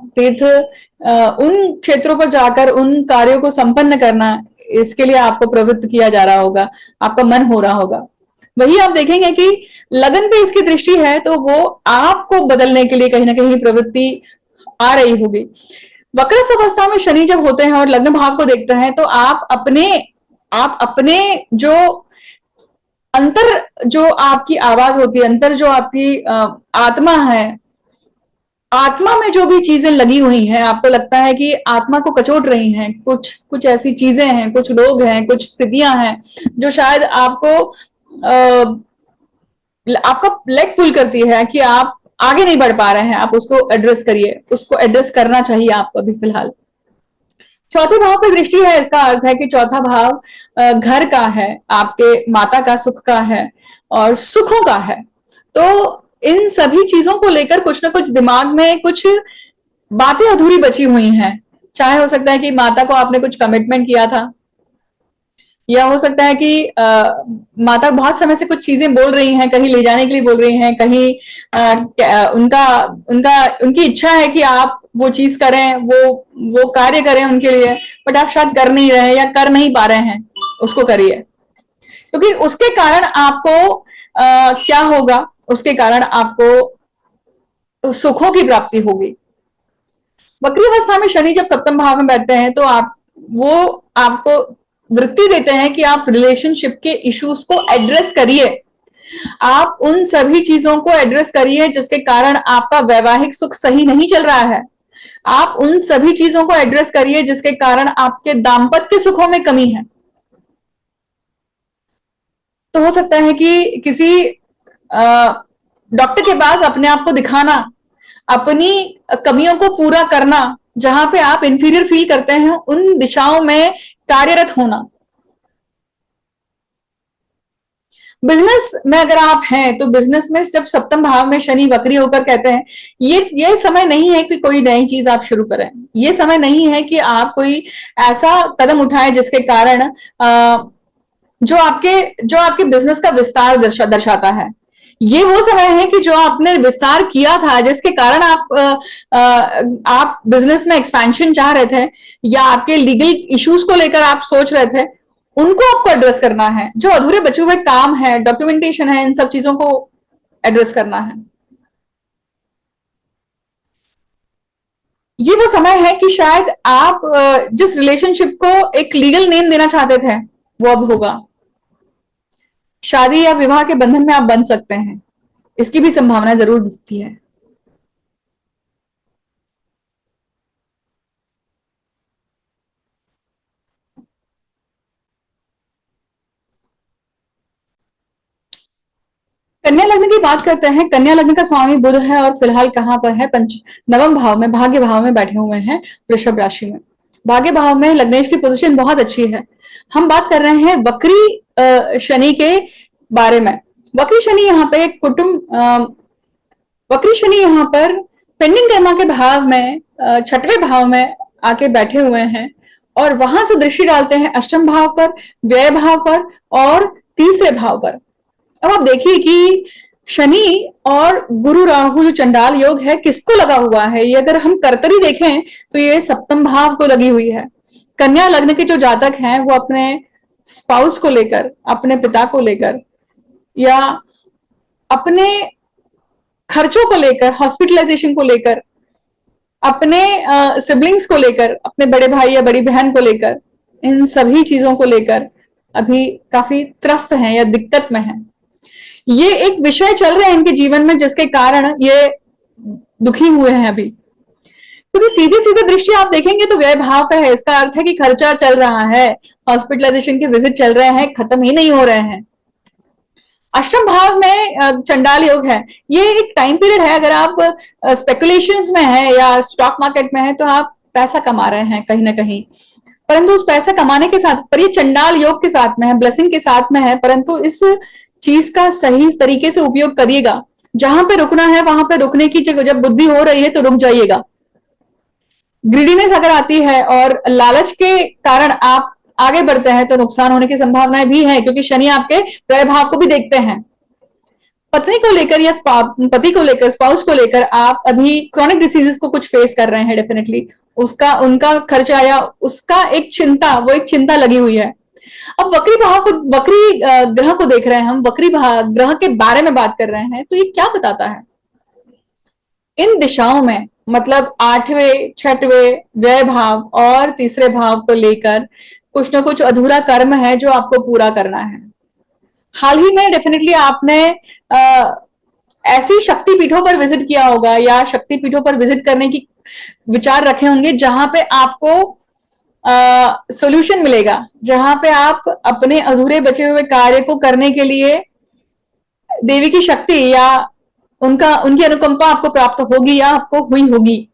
उन क्षेत्रों पर जाकर उन कार्यों को संपन्न करना, इसके लिए आपको प्रवृत्त किया जा रहा होगा, आपका मन हो रहा होगा। वही आप देखेंगे कि लगन पे इसकी दृष्टि है तो वो आपको बदलने के लिए कहीं ना कहीं प्रवृत्ति आ रही होगी। वक्रस्थ अवस्था में शनि जब होते हैं और लग्न भाव को देखते हैं तो आप अपने जो अंतर, जो आपकी आवाज होती है, अंतर जो आपकी आत्मा है, आत्मा में जो भी चीजें लगी हुई हैं, आपको लगता है कि आत्मा को कचोट रही हैं, कुछ कुछ ऐसी चीजें हैं, कुछ लोग हैं, कुछ स्थितियां हैं जो शायद आपका लेग पुल करती है कि आप आगे नहीं बढ़ पा रहे हैं, आप उसको एड्रेस करिए, उसको एड्रेस करना चाहिए आपको अभी फिलहाल। चौथे भाव पर दृष्टि है, इसका अर्थ है कि चौथा भाव घर का है, आपके माता का सुख का है और सुखों का है। तो इन सभी चीजों को लेकर कुछ ना कुछ दिमाग में कुछ बातें अधूरी बची हुई हैं। चाहे हो सकता है कि माता को आपने कुछ कमिटमेंट किया था, या हो सकता है कि माता बहुत समय से कुछ चीजें बोल रही हैं, कहीं ले जाने के लिए बोल रही हैं, कहीं उनका उनका उनकी इच्छा है कि आप वो चीज करें, वो कार्य करें उनके लिए, बट आप शायद कर नहीं रहे हैं या कर नहीं पा रहे हैं, उसको करिए। क्योंकि उसके कारण आपको क्या होगा, उसके कारण आपको सुखों की प्राप्ति होगी। वक्री अवस्था में शनि जब सप्तम भाव में बैठते हैं तो वो आपको वृत्ति देते हैं कि आप रिलेशनशिप के इश्यूज को एड्रेस करिए, आप उन सभी चीजों को एड्रेस करिए जिसके कारण आपका वैवाहिक सुख सही नहीं चल रहा है, आप उन सभी चीजों को एड्रेस करिए जिसके कारण आपके दाम्पत्य सुखों में कमी है। तो हो सकता है कि किसी डॉक्टर के पास अपने आप को दिखाना, अपनी कमियों को पूरा करना, जहां पे आप इंफीरियर फील करते हैं उन दिशाओं में कार्यरत होना। बिजनेस में अगर आप हैं तो बिजनेस में जब सप्तम भाव में शनि वक्री होकर कहते हैं ये समय नहीं है कि कोई नई चीज आप शुरू करें, ये समय नहीं है कि आप कोई ऐसा कदम उठाएं जिसके कारण जो आपके बिजनेस का विस्तार दर्शाता है। ये वो समय है कि जो आपने विस्तार किया था, जिसके कारण आप बिजनेस में एक्सपेंशन चाह रहे थे या आपके लीगल इश्यूज को लेकर आप सोच रहे थे, उनको आपको एड्रेस करना है। जो अधूरे बचे हुए काम है, डॉक्यूमेंटेशन है, इन सब चीजों को एड्रेस करना है। ये वो समय है कि शायद आप जिस रिलेशनशिप को एक लीगल नेम देना चाहते थे वो अब होगा। शादी या विवाह के बंधन में आप बन सकते हैं, इसकी भी संभावना जरूर दिखती है। कन्या लग्न की बात करते हैं। कन्या लग्न का स्वामी बुध है और फिलहाल कहां पर है, नवम भाव में, भाग्य भाव में बैठे हुए हैं, वृषभ राशि में। भाग्य भाव में लग्नेश की पोजीशन बहुत अच्छी है। हम बात कर रहे हैं वक्री शनि के बारे में। वक्री शनि यहाँ पे वक्री शनि यहाँ पर पेंडिंग कर्मा के भाव में, छठवें भाव में आके बैठे हुए हैं और वहां से दृष्टि डालते हैं अष्टम भाव पर, व्यय भाव पर और तीसरे भाव पर। अब आप देखिए कि शनि और गुरु राहु जो चंडाल योग है किसको लगा हुआ है, ये अगर हम कर्तरी देखें तो ये सप्तम भाव को लगी हुई है। कन्या लग्न के जो जातक हैं वो अपने स्पाउस को लेकर, अपने पिता को लेकर या अपने खर्चों को लेकर, हॉस्पिटलाइजेशन को लेकर, अपने सिबलिंग्स को लेकर, अपने बड़े भाई या बड़ी बहन को लेकर, इन सभी चीजों को लेकर अभी काफी त्रस्त हैं या दिक्कत में हैं। ये एक विषय चल रहे हैं इनके जीवन में जिसके कारण ये दुखी हुए हैं अभी। क्योंकि सीधी सीधी दृष्टि आप देखेंगे तो व्यय भाव पे है, इसका अर्थ है कि खर्चा चल रहा है, हॉस्पिटलाइजेशन के विजिट चल रहे हैं, खत्म ही नहीं हो रहे हैं। अष्टम भाव में चंडाल योग है। ये एक टाइम पीरियड है, अगर आप स्पेकुलेशंस में है या स्टॉक मार्केट में है तो आप पैसा कमा रहे हैं कहीं ना कहीं, परंतु उस पैसा कमाने के साथ, पर ये चंडाल योग के साथ में है, ब्लेसिंग के साथ में है, परंतु इस चीज का सही तरीके से उपयोग करिएगा। जहां पे रुकना है वहां पे रुकने की जगह, जब बुद्धि हो रही है तो रुक जाइएगा। ग्रीडीनेस अगर आती है और लालच के कारण आप आगे बढ़ते हैं तो नुकसान होने की संभावनाएं भी है, क्योंकि शनि आपके व्यय भाव को भी देखते हैं। पत्नी को लेकर या पति को लेकर, स्पाउस को लेकर आप अभी क्रॉनिक डिसीजेस को कुछ फेस कर रहे हैं, डेफिनेटली उनका खर्चा या उसका एक चिंता, वो एक चिंता लगी हुई है। अब वक्री भाव को, वक्री ग्रह को देख रहे हैं हम, वक्री ग्रह के बारे में बात कर रहे हैं, तो ये क्या बताता है? इन दिशाओं में, मतलब आठवें, छठवें व्यय भाव और तीसरे भाव को लेकर कुछ ना कुछ अधूरा कर्म है जो आपको पूरा करना है। हाल ही में डेफिनेटली आपने ऐसी शक्तिपीठों पर विजिट किया होगा या शक्तिपीठों पर विजिट करने की विचार रखे होंगे जहां पे आपको सॉल्यूशन मिलेगा, जहां पे आप अपने अधूरे बचे हुए कार्य को करने के लिए देवी की शक्ति या उनकी अनुकंपा आपको प्राप्त होगी या आपको हुई होगी।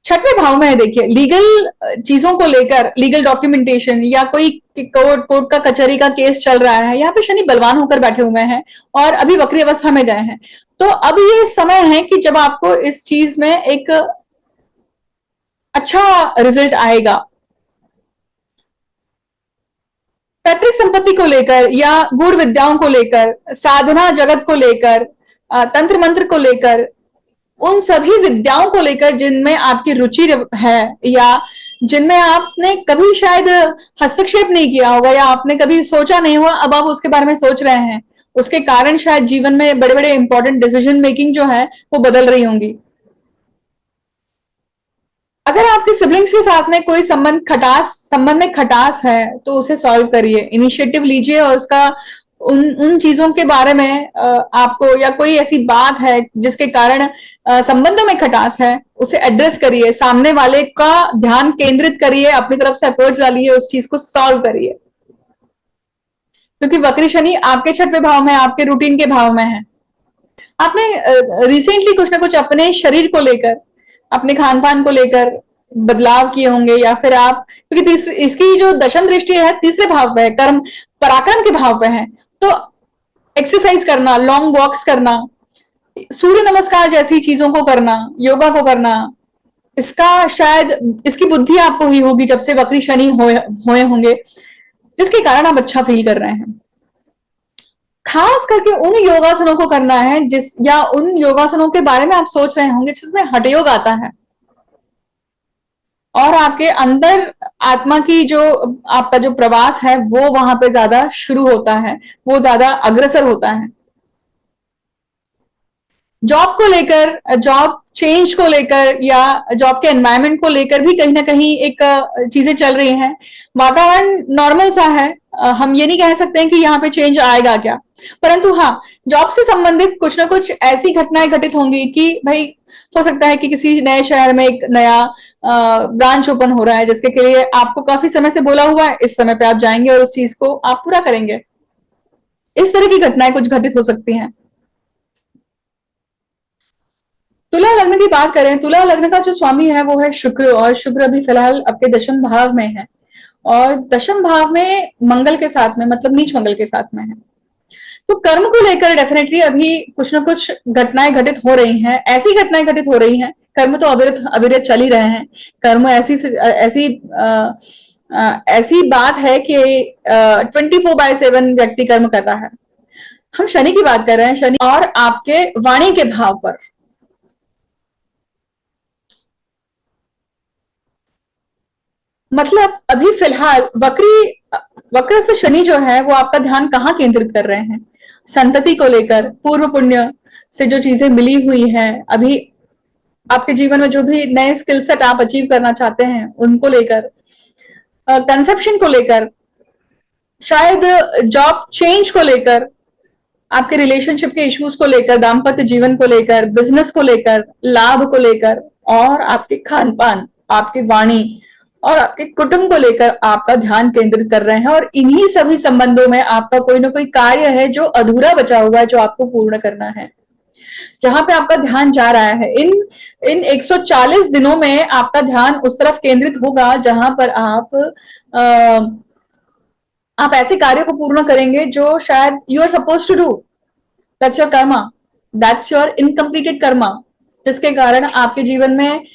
छठवें भाव में है, देखिए लीगल चीजों को लेकर, लीगल डॉक्यूमेंटेशन या कोई कोर्ट का कचहरी का केस चल रहा है, यहाँ पे शनि बलवान होकर बैठे हुए हैं और अभी वक्री अवस्था में गए हैं। तो अब ये समय है कि जब आपको इस चीज में एक अच्छा रिजल्ट आएगा। पैतृक संपत्ति को लेकर या गूढ़ विद्याओं को लेकर, साधना जगत को लेकर, तंत्र मंत्र को लेकर, उन सभी विद्याओं को लेकर जिनमें आपकी रुचि है या जिनमें आपने कभी शायद हस्तक्षेप नहीं किया होगा या आपने कभी सोचा नहीं हुआ, अब आप उसके बारे में सोच रहे हैं, उसके कारण शायद जीवन में बड़े बड़े इंपॉर्टेंट डिसीजन मेकिंग जो है वो बदल रही होंगी। अगर आपके सिबलिंग्स के साथ में कोई संबंध में खटास है तो उसे सॉल्व करिए, इनिशिएटिव लीजिए और उसका उन चीजों के बारे में आपको, या कोई ऐसी बात है जिसके कारण संबंधों में खटास है, उसे एड्रेस करिए, सामने वाले का ध्यान केंद्रित करिए, अपनी तरफ से एफर्ट्स डालिए, उस चीज को सॉल्व करिए। क्योंकि वक्री शनि आपके छठवें भाव में, आपके रूटीन के भाव में है। आपने रिसेंटली कुछ ना कुछ अपने शरीर को लेकर, अपने खान पान को लेकर बदलाव किए होंगे, या फिर आप, क्योंकि इसकी जो दशम दृष्टि है तीसरे भाव पे है, कर्म पराक्रम के भाव पे है, तो एक्सरसाइज करना, लॉन्ग वॉक्स करना, सूर्य नमस्कार जैसी चीजों को करना, योगा को करना, इसका शायद इसकी बुद्धि आपको हुई होगी जब से वक्री शनि हुए होंगे, जिसके कारण आप अच्छा फील कर रहे हैं। खास करके उन योगासनों को करना है या उन योगासनों के बारे में आप सोच रहे होंगे जिसमें हठयोग आता है और आपके अंदर आत्मा की जो, आपका जो प्रवास है वो वहां पे ज्यादा शुरू होता है, वो ज्यादा अग्रसर होता है। जॉब को लेकर, जॉब चेंज को लेकर या जॉब के एनवायरनमेंट को लेकर भी कहीं ना कहीं एक चीजें चल रही हैं। वातावरण नॉर्मल सा है, हम ये नहीं कह सकते हैं कि यहाँ पे चेंज आएगा क्या, परंतु हाँ, जॉब से संबंधित कुछ ना कुछ ऐसी घटनाएं घटित होंगी कि भाई हो सकता है कि किसी नए शहर में एक नया ब्रांच ओपन हो रहा है जिसके लिए आपको काफी समय से बोला हुआ है, इस समय पे आप जाएंगे और उस चीज को आप पूरा करेंगे। इस तरह की घटनाएं कुछ घटित हो सकती हैं। तुला लग्न की बात करें, तुला लग्न का जो स्वामी है वो है शुक्र, और शुक्र अभी फिलहाल आपके दशम भाव में है और दशम भाव में मंगल के साथ में, मतलब नीच मंगल के साथ में है। तो कर्म को लेकर डेफिनेटली अभी कुछ ना कुछ घटनाएं घटित हो रही हैं, ऐसी घटनाएं घटित हो रही हैं। कर्म तो अविरत अविरत चल ही रहे हैं। कर्म ऐसी ऐसी ऐसी बात है कि 24/7 व्यक्ति कर्म कर रहा है। हम शनि की बात कर रहे हैं, शनि और आपके वाणी के भाव पर। मतलब अभी फिलहाल वक्र से शनि जो है वो आपका ध्यान कहाँ केंद्रित कर रहे हैं? संतति को लेकर, पूर्व पुण्य से जो चीजें मिली हुई हैं, अभी आपके जीवन में जो भी नए स्किल सेट आप अचीव करना चाहते हैं उनको लेकर, कंसेप्शन को लेकर, शायद जॉब चेंज को लेकर, आपके रिलेशनशिप के इश्यूज को लेकर, दाम्पत्य जीवन को लेकर, बिजनेस को लेकर, लाभ को लेकर, और आपके खान पान, आपकी वाणी और आपके कुटुंब को लेकर आपका ध्यान केंद्रित कर रहे हैं। और इन्हीं सभी संबंधों में आपका कोई ना कोई कार्य है जो अधूरा बचा हुआ है, जो आपको पूर्ण करना है, जहां पे आपका ध्यान जा रहा है। इन 140 दिनों में आपका ध्यान उस तरफ केंद्रित होगा जहां पर आप ऐसे कार्यों को पूर्ण करेंगे जो शायद you are suppose to do, that's your karma, that's your incompleted karma, जिसके कारण आपके जीवन में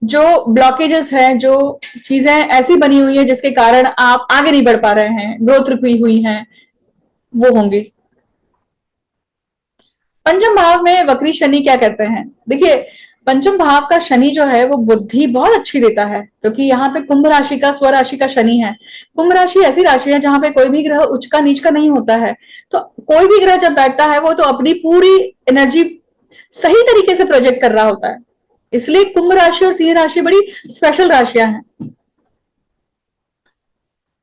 जो ब्लॉकेजेस हैं, जो चीजें ऐसी बनी हुई है जिसके कारण आप आगे नहीं बढ़ पा रहे हैं, ग्रोथ रुकी हुई है, वो होंगी। पंचम भाव में वक्री शनि क्या कहते हैं? देखिए, पंचम भाव का शनि जो है वो बुद्धि बहुत अच्छी देता है, क्योंकि यहाँ पे कुंभ राशि का स्व राशि का शनि है। कुंभ राशि ऐसी राशि है जहां पे कोई भी ग्रह उच्च का नीच का नहीं होता है, तो कोई भी ग्रह जब बैठता है वो तो अपनी पूरी एनर्जी सही तरीके से प्रोजेक्ट कर रहा होता है। इसलिए कुंभ राशि और सिंह राशि बड़ी स्पेशल राशियां हैं।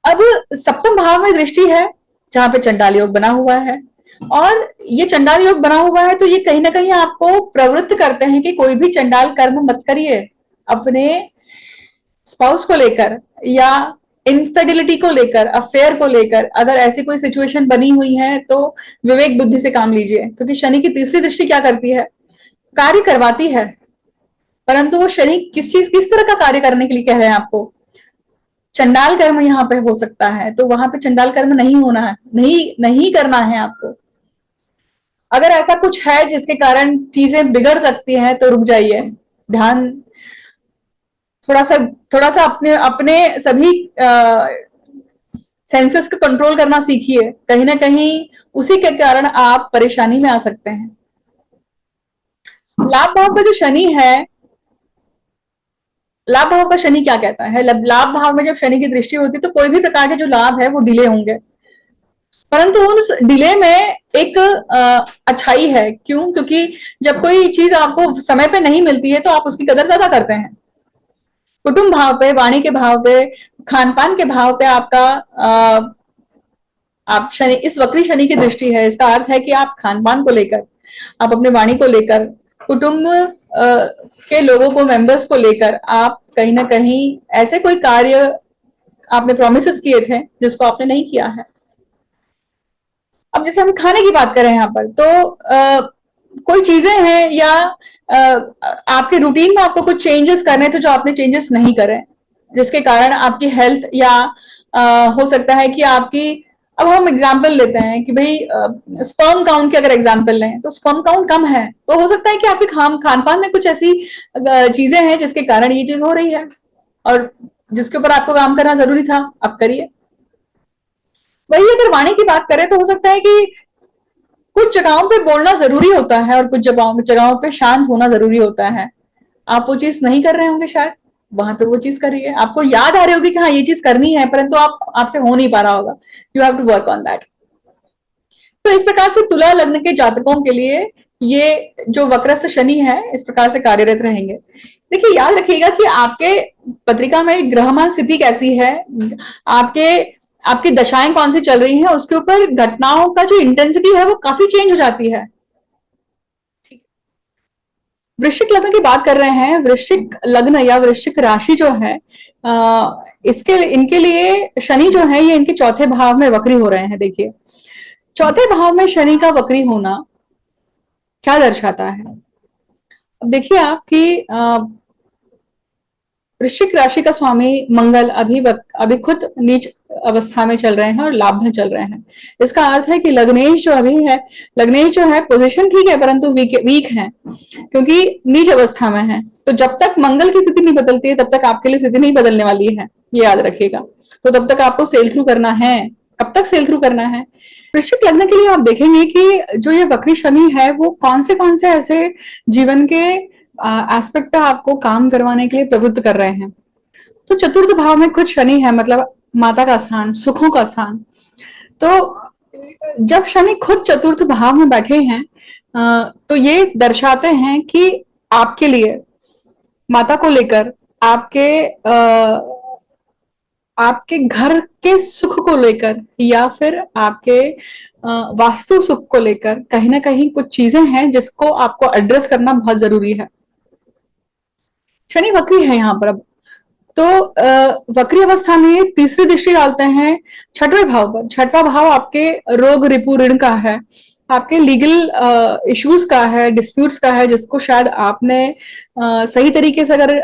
अब सप्तम भाव में दृष्टि है जहां पे चंडाल योग बना हुआ है, और ये चंडाल योग बना हुआ है तो ये कहीं ना कहीं आपको प्रवृत्त करते हैं कि कोई भी चंडाल कर्म मत करिए अपने स्पाउस को लेकर, या इनफेडिलिटी को लेकर, अफेयर को लेकर। अगर ऐसी कोई सिचुएशन बनी हुई है तो विवेक बुद्धि से काम लीजिए, क्योंकि शनि की तीसरी दृष्टि क्या करती है, कार्य करवाती है, परंतु वो शनि किस तरह का कार्य करने के लिए कह रहे हैं आपको। चंडाल कर्म यहाँ पे हो सकता है, तो वहां पे चंडाल कर्म नहीं होना है, नहीं करना है आपको। अगर ऐसा कुछ है जिसके कारण चीजें बिगड़ सकती हैं तो रुक जाइए, ध्यान थोड़ा सा अपने अपने सभी सेंसेस को कंट्रोल करना सीखिए, कहीं ना कहीं उसी के कारण आप परेशानी में आ सकते हैं। लाभ भाव का जो शनि है, लाभ भाव का शनि क्या कहता है, लाभ भाव में जब शनि की दृष्टि होती है तो कोई भी प्रकार के जो लाभ है वो डिले होंगे, परंतु उस डिले में एक अच्छाई है। क्यों? क्योंकि जब कोई चीज आपको समय पे नहीं मिलती है तो आप उसकी कदर ज्यादा करते हैं। कुटुंब भाव पे, वाणी के भाव पे, खान पान के भाव पे आपका आप शनि, इस वक्री शनि की दृष्टि है, इसका अर्थ है कि आप खान पान को लेकर, आप अपने वाणी को लेकर, कुटुंब के लोगों को, मेंबर्स को लेकर आप कहीं ना कहीं ऐसे कोई कार्य आपने प्रोमिस किए थे जिसको आपने नहीं किया है। अब जैसे हम खाने की बात करें यहाँ पर, तो कोई चीजें हैं या आपके रूटीन में आपको कुछ चेंजेस करने थे जो आपने चेंजेस नहीं करे, जिसके कारण आपकी हेल्थ या हो सकता है कि आपकी, अब हम एग्जाम्पल लेते हैं कि भाई स्पर्म काउंट की अगर एग्जाम्पल लें तो स्पर्म काउंट कम है, तो हो सकता है कि आपके खान पान में कुछ ऐसी चीजें हैं जिसके कारण ये चीज हो रही है, और जिसके ऊपर आपको काम करना जरूरी था, आप करिए। वही अगर वाणी की बात करें तो हो सकता है कि कुछ जगहों पे बोलना जरूरी होता है और कुछ जगहों पे शांत होना जरूरी होता है। आप वो चीज नहीं कर रहे होंगे शायद, वहां पे वो चीज करिए। आपको याद आ रही होगी कि हाँ ये चीज करनी है, परंतु आपसे हो नहीं पा रहा होगा। You have to work on that. तो इस प्रकार से तुला लग्न के जातकों के लिए ये जो वक्रस्थ शनि है इस प्रकार से कार्यरत रहेंगे। देखिए, याद रखिएगा कि आपके पत्रिका में ग्रहमान स्थिति कैसी है, आपके आपकी दशाएं कौन सी चल रही हैं, उसके ऊपर घटनाओं का जो इंटेंसिटी है वो काफी चेंज हो जाती है। ठीक। वृश्चिक लग्न की बात कर रहे हैं। वृश्चिक लग्न या वृश्चिक राशि जो है, इसके इनके लिए शनि जो है ये इनके चौथे भाव में वक्री हो रहे हैं। देखिए, चौथे भाव में शनि का वक्री होना क्या दर्शाता है। अब देखिए आपकी वृश्चिक राशि का स्वामी मंगल अभी खुद नीच अवस्था में चल रहे हैं और लाभ में चल रहे हैं। इसका अर्थ है कि लग्नेश जो अभी है, लग्नेश जो है पोजीशन ठीक है परंतु वीक है, क्योंकि नीच अवस्था में है। तो जब तक मंगल की स्थिति नहीं बदलती है तब तक आपके लिए स्थिति नहीं बदलने वाली है, ये याद रखिएगा। तो तब तक आपको सेल थ्रू करना है। कब तक सेल थ्रू करना है? वृश्चिक लग्न के लिए आप देखेंगे कि जो ये वक्री शनि है वो कौन से ऐसे जीवन के एस्पेक्ट पे आपको काम करवाने के लिए प्रवृत्त कर रहे हैं। तो चतुर्थ भाव में खुद शनि है, मतलब माता का स्थान, सुखों का स्थान। तो जब शनि खुद चतुर्थ भाव में बैठे हैं तो ये दर्शाते हैं कि आपके लिए, माता को लेकर, आपके घर के सुख को लेकर या फिर आपके वास्तु सुख को लेकर कहीं ना कहीं कुछ चीजें हैं जिसको आपको एड्रेस करना बहुत जरूरी है। शनि वक्री है यहाँ पर। अब तो वक्री अवस्था में तीसरी दृष्टि डालते हैं छठवें भाव पर। छठवां भाव आपके रोग रिपु ऋण का है, आपके लीगल इश्यूज का है, डिस्प्यूट्स का है, जिसको शायद आपने सही तरीके से अगर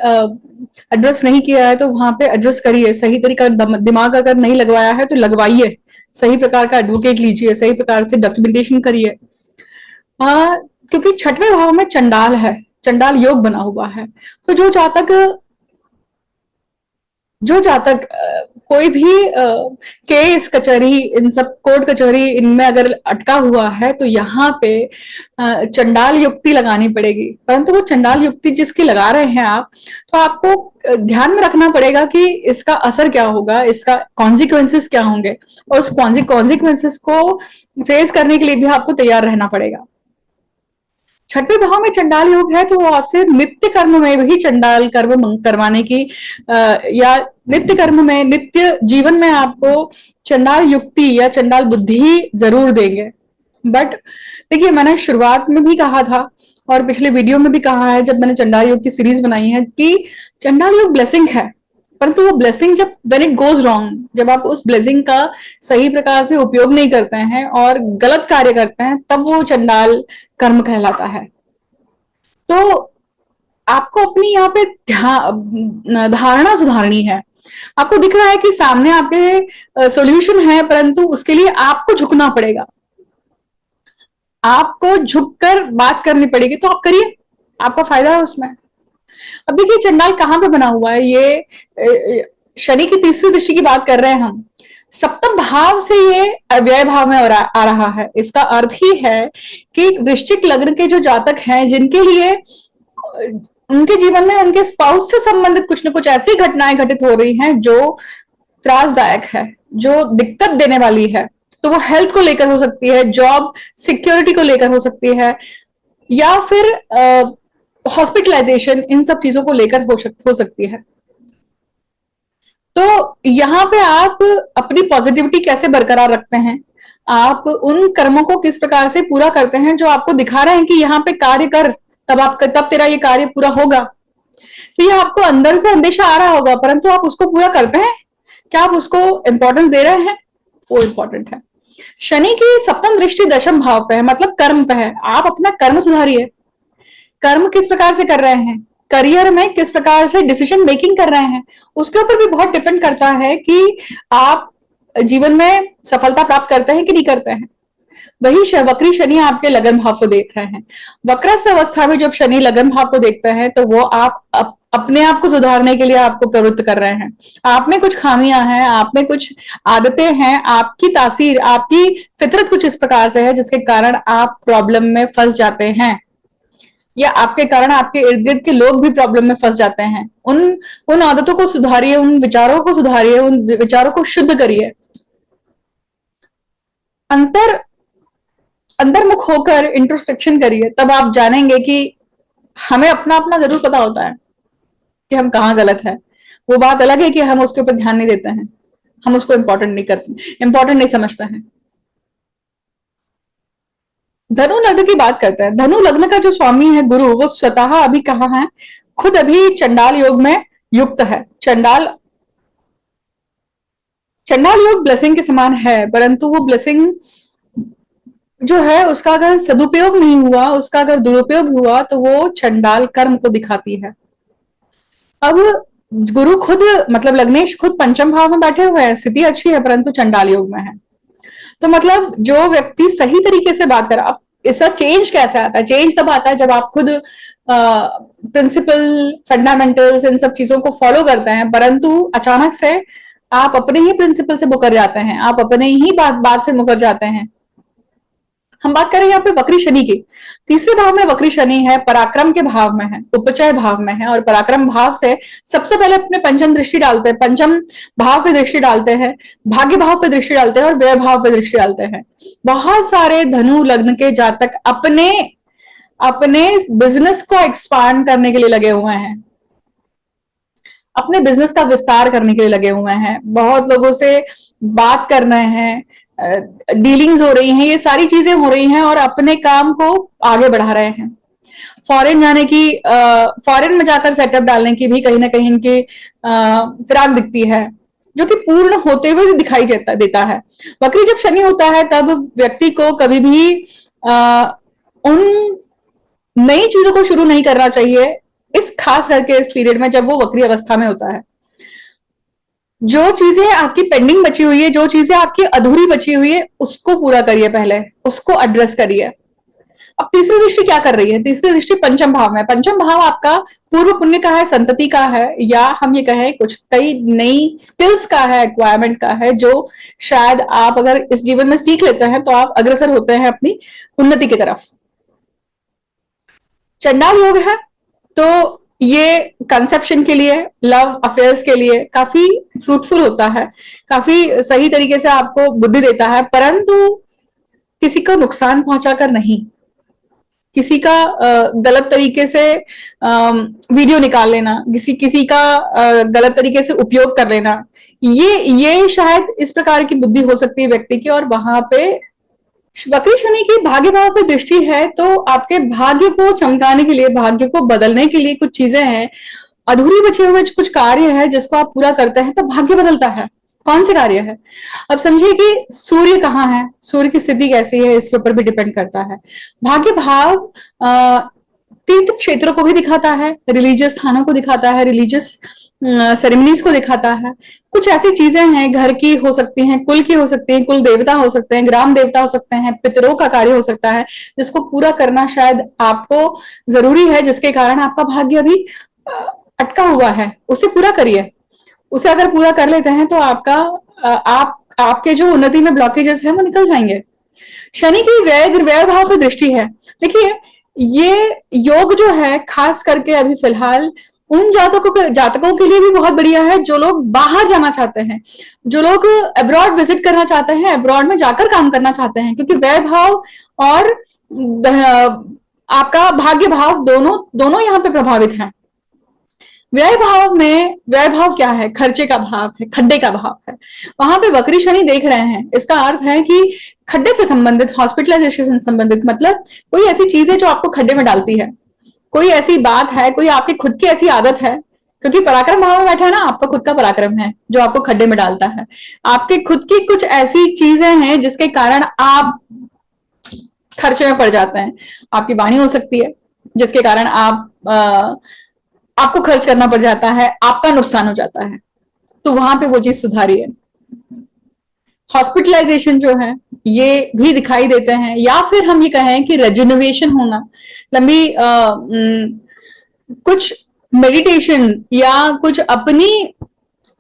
एड्रेस नहीं किया है तो वहां पे एड्रेस करिए। सही तरीका दिमाग अगर नहीं लगवाया है तो लगवाइए, सही प्रकार का एडवोकेट लीजिए, सही प्रकार से डॉक्यूमेंटेशन करिए। क्योंकि छठवें भाव में चंडाल है, चंडाल योग बना हुआ है। तो जो जातक कोई भी केस कचहरी, इन सब कोर्ट कचहरी इनमें अगर अटका हुआ है तो यहाँ पे चंडाल युक्ति लगानी पड़ेगी। परंतु वो चंडाल युक्ति जिसकी लगा रहे हैं आप, तो आपको ध्यान में रखना पड़ेगा कि इसका असर क्या होगा, इसका कॉन्सिक्वेंसेस क्या होंगे, और उस कॉन्सिक्वेंसेस को फेस करने के लिए भी आपको तैयार रहना पड़ेगा। छठवें भाव में चंडाल योग है तो वो आपसे नित्य कर्म में भी चंडाल कर्म करवाने की या नित्य कर्म में, नित्य जीवन में आपको चंडाल युक्ति या चंडाल बुद्धि जरूर देंगे। बट देखिए, मैंने शुरुआत में भी कहा था और पिछले वीडियो में भी कहा है जब मैंने चंडाल योग की सीरीज बनाई है कि चंडाल योग ब्लेसिंग है, परंतु वो ब्लेसिंग जब व्हेन इट गोज रॉन्ग, जब आप उस ब्लेसिंग का सही प्रकार से उपयोग नहीं करते हैं और गलत कार्य करते हैं, तब वो चंडाल कर्म कहलाता है। तो आपको अपनी यहाँ पे धारणा सुधारनी है। आपको दिख रहा है कि सामने आपके सॉल्यूशन है, परंतु उसके लिए आपको झुकना पड़ेगा, आपको झुककर बात करनी पड़ेगी, तो आप करिए, आपका फायदा है उसमें। अब देखिए चंडाल कहाँ पे बना हुआ है, ये शनि की तीसरी दृष्टि की बात कर रहे हैं हम। सप्तम भाव से ये अव्यय भाव में आ रहा है। इसका अर्थ ही है कि वृश्चिक लग्न के जो जातक हैं, जिनके लिए उनके जीवन में उनके स्पाउस से संबंधित कुछ न कुछ ऐसी घटनाएं घटित हो रही हैं जो त्रासदायक है, जो दिक्कत देने वाली है। तो वो हेल्थ को लेकर हो सकती है, जॉब सिक्योरिटी को लेकर हो सकती है, या फिर हॉस्पिटलाइजेशन, इन सब चीजों को लेकर हो सकती है। तो यहाँ पे आप अपनी पॉजिटिविटी कैसे बरकरार रखते हैं, आप उन कर्मों को किस प्रकार से पूरा करते हैं जो आपको दिखा रहे हैं कि यहाँ पे कार्य कर, तब तेरा ये कार्य पूरा होगा। तो ये आपको अंदर से अंदेशा आ रहा होगा, परंतु आप उसको पूरा करते हैं क्या, आप उसको इंपॉर्टेंस दे रहे हैं, वो इंपॉर्टेंट है। शनि की सप्तम दृष्टि दशम भाव पे है, मतलब कर्म पे है। आप अपना कर्म सुधारिए। कर्म किस प्रकार से कर रहे हैं, करियर में किस प्रकार से डिसीजन मेकिंग कर रहे हैं, उसके ऊपर भी बहुत डिपेंड करता है कि आप जीवन में सफलता प्राप्त करते हैं कि नहीं करते हैं। वही वक्री शनि आपके लगन भाव को देख रहे हैं। वक्रस्थ अवस्था में जब शनि लगन भाव को देखते हैं तो वो अपने आप को सुधारने के लिए आपको प्रवृत्त कर रहे हैं। आप में कुछ खामियां हैं, आप में कुछ आदतें हैं, आपकी तासीर, आपकी फितरत कुछ इस प्रकार से है जिसके कारण आप प्रॉब्लम में फंस जाते हैं, या आपके कारण आपके इर्द गिर्द के लोग भी प्रॉब्लम में फंस जाते हैं। उन आदतों को सुधारिए, उन विचारों को सुधारिए, उन विचारों को शुद्ध करिए। अंतर्मुख होकर इंट्रोस्पेक्शन करिए, तब आप जानेंगे कि हमें अपना अपना जरूर पता होता है कि हम कहाँ गलत है। वो बात अलग है कि हम उसके ऊपर ध्यान नहीं देते हैं, हम उसको इंपॉर्टेंट नहीं समझते हैं। धनु लग्न की बात करते हैं। धनु लग्न का जो स्वामी है गुरु, वो स्वतः अभी कहाँ है, खुद अभी चंडाल योग में युक्त है। चंडाल योग ब्लेसिंग के समान है, परंतु वो ब्लेसिंग जो है उसका अगर सदुपयोग नहीं हुआ, उसका अगर दुरुपयोग हुआ, तो वो चंडाल कर्म को दिखाती है। अब गुरु खुद, मतलब लग्नेश खुद पंचम भाव में बैठे हुए हैं, स्थिति अच्छी है, परंतु चंडाल योग में है। तो मतलब जो व्यक्ति सही तरीके से बात करे, अब इसका चेंज कैसे आता है, चेंज तब आता है जब आप खुद प्रिंसिपल, फंडामेंटल्स, इन सब चीजों को फॉलो करते हैं, परंतु अचानक से आप अपने ही प्रिंसिपल से मुकर जाते हैं, आप अपने ही बात से मुकर जाते हैं। हम बात करें यहाँ पे वक्री शनि की। तीसरे भाव में वक्री शनि है, पराक्रम के भाव में है, उपचय भाव में है, और पराक्रम भाव से सबसे पहले अपने पंचम दृष्टि डालते हैं, पंचम भाव पे दृष्टि डालते हैं, भाग्य भाव पे दृष्टि डालते हैं और व्यय भाव पे दृष्टि डालते हैं। बहुत सारे धनु लग्न के जातक अपने बिजनेस को एक्सपांड करने के लिए लगे हुए हैं, अपने बिजनेस का विस्तार करने के लिए लगे हुए हैं, बहुत लोगों से बात कर रहे हैं, डीलिंग्स हो रही हैं, ये सारी चीजें हो रही हैं, और अपने काम को आगे बढ़ा रहे हैं। फॉरेन जाने की, फॉरेन में जाकर सेटअप डालने की भी कहीं ना कहीं इनकी फिराक दिखती है, जो कि पूर्ण होते हुए दिखाई देता है। वक्री जब शनि होता है तब व्यक्ति को कभी भी उन नई चीजों को शुरू नहीं करना चाहिए, इस खास करके इस पीरियड में जब वो वक्री अवस्था में होता है। जो चीजें आपकी पेंडिंग बची हुई है, जो चीजें आपकी अधूरी बची हुई है, उसको पूरा करिए, पहले उसको एड्रेस करिए। अब तीसरी दृष्टि क्या कर रही है? तीसरी दृष्टि पंचम भाव में। पंचम भाव आपका पूर्व पुण्य का है, संतति का है, या हम ये कहें कुछ कई नई स्किल्स का है, एक्वायरमेंट का है, जो शायद आप अगर इस जीवन में सीख लेते हैं तो आप अग्रसर होते हैं अपनी उन्नति की तरफ। चंडाल योग है तो ये कंसेप्शन के लिए, लव अफेयर्स के लिए काफी फ्रूटफुल होता है, काफी सही तरीके से आपको बुद्धि देता है, परंतु किसी को नुकसान पहुंचाकर नहीं, किसी का गलत तरीके से वीडियो निकाल लेना, किसी का गलत तरीके से उपयोग कर लेना, ये शायद इस प्रकार की बुद्धि हो सकती है व्यक्ति की। और वहां पे वक्री शनि की भाग्य भाव पे दृष्टि है तो आपके भाग्य को चमकाने के लिए, भाग्य को बदलने के लिए कुछ चीजें हैं, अधूरी बचे हुए कुछ कार्य है जिसको आप पूरा करते हैं तो भाग्य बदलता है। कौन से कार्य है? अब समझिए कि सूर्य कहाँ है, सूर्य की स्थिति कैसी है, इसके ऊपर भी डिपेंड करता है। भाग्य भाव तीर्थ क्षेत्रों को भी दिखाता है, रिलीजियस स्थानों को दिखाता है, रिलीजियस सेरेमनीज को दिखाता है। कुछ ऐसी चीजें हैं, घर की हो सकती हैं, कुल की हो सकती हैं, कुल देवता हो सकते हैं, ग्राम देवता हो सकते हैं, पितरों का कार्य हो सकता है, जिसको पूरा करना शायद आपको जरूरी है, जिसके कारण आपका भाग्य अभी अटका हुआ है। उसे पूरा करिए। उसे अगर पूरा कर लेते हैं तो आपके जो उन्नति में ब्लॉकेजेस हैं वो निकल जाएंगे। शनि की व्यय भाव पर दृष्टि है। देखिए, ये योग जो है खास करके अभी फिलहाल उन जातकों के लिए भी बहुत बढ़िया है जो लोग बाहर जाना चाहते हैं, जो लोग अब्रॉड विजिट करना चाहते हैं, अब्रॉड में जाकर काम करना चाहते हैं, क्योंकि व्यय भाव और आपका भाग्य भाव दोनों यहाँ पे प्रभावित हैं। व्यय भाव क्या है? खर्चे का भाव है, खड्डे का भाव है। वहां पे वक्री शनि देख रहे हैं, इसका अर्थ है कि खड्डे से संबंधित, हॉस्पिटलाइजेशन से संबंधित, मतलब कोई ऐसी चीज है जो आपको खड्डे में डालती है, कोई ऐसी बात है, कोई आपकी खुद की ऐसी आदत है, क्योंकि पराक्रम भाव में बैठा है ना, आपका खुद का पराक्रम है जो आपको खड्डे में डालता है। आपके खुद की कुछ ऐसी चीजें हैं जिसके कारण आप खर्चे में पड़ जाते हैं। आपकी वाणी हो सकती है जिसके कारण आपको खर्च करना पड़ जाता है, आपका नुकसान हो जाता है, तो वहां पे वो चीज सुधारी है। हॉस्पिटलाइजेशन जो है ये भी दिखाई देते हैं, या फिर हम ये कहें कि रेजुनोवेशन होना, लंबी कुछ मेडिटेशन या कुछ अपनी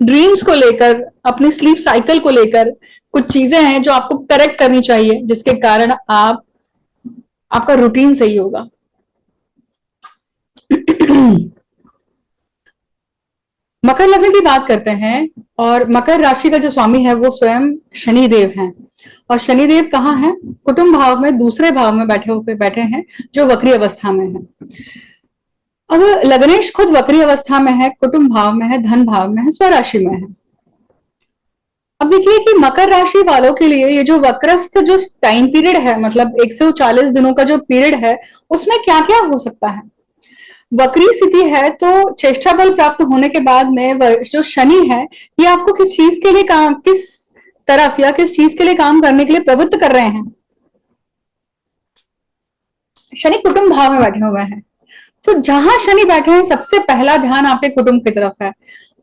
ड्रीम्स को लेकर, अपनी स्लीप साइकिल को लेकर कुछ चीजें हैं जो आपको करेक्ट करनी चाहिए, जिसके कारण आपका रूटीन सही होगा। मकर लग्न की बात करते हैं, और मकर राशि का जो स्वामी है वो स्वयं शनिदेव हैं, और शनिदेव कहाँ हैं? कुटुंब भाव में, दूसरे भाव में बैठे हैं, जो वक्री अवस्था में है। अब लग्नेश खुद वक्री अवस्था में है, कुटुंब भाव में है, धन भाव में है, स्वराशि में है। अब देखिए कि मकर राशि वालों के लिए ये जो वक्रस्थ जो टाइम पीरियड है, मतलब 140 दिनों का जो पीरियड है, उसमें क्या क्या हो सकता है। वक्री स्थिति है तो चेष्टा बल प्राप्त होने के बाद में जो शनि है ये आपको किस चीज के लिए किस तरफ या किस चीज के लिए काम करने के लिए प्रवृत्त कर रहे हैं। शनि कुटुंब भाव में बैठे हुए हैं, तो जहां शनि बैठे हैं सबसे पहला ध्यान आपके कुटुंब की तरफ है,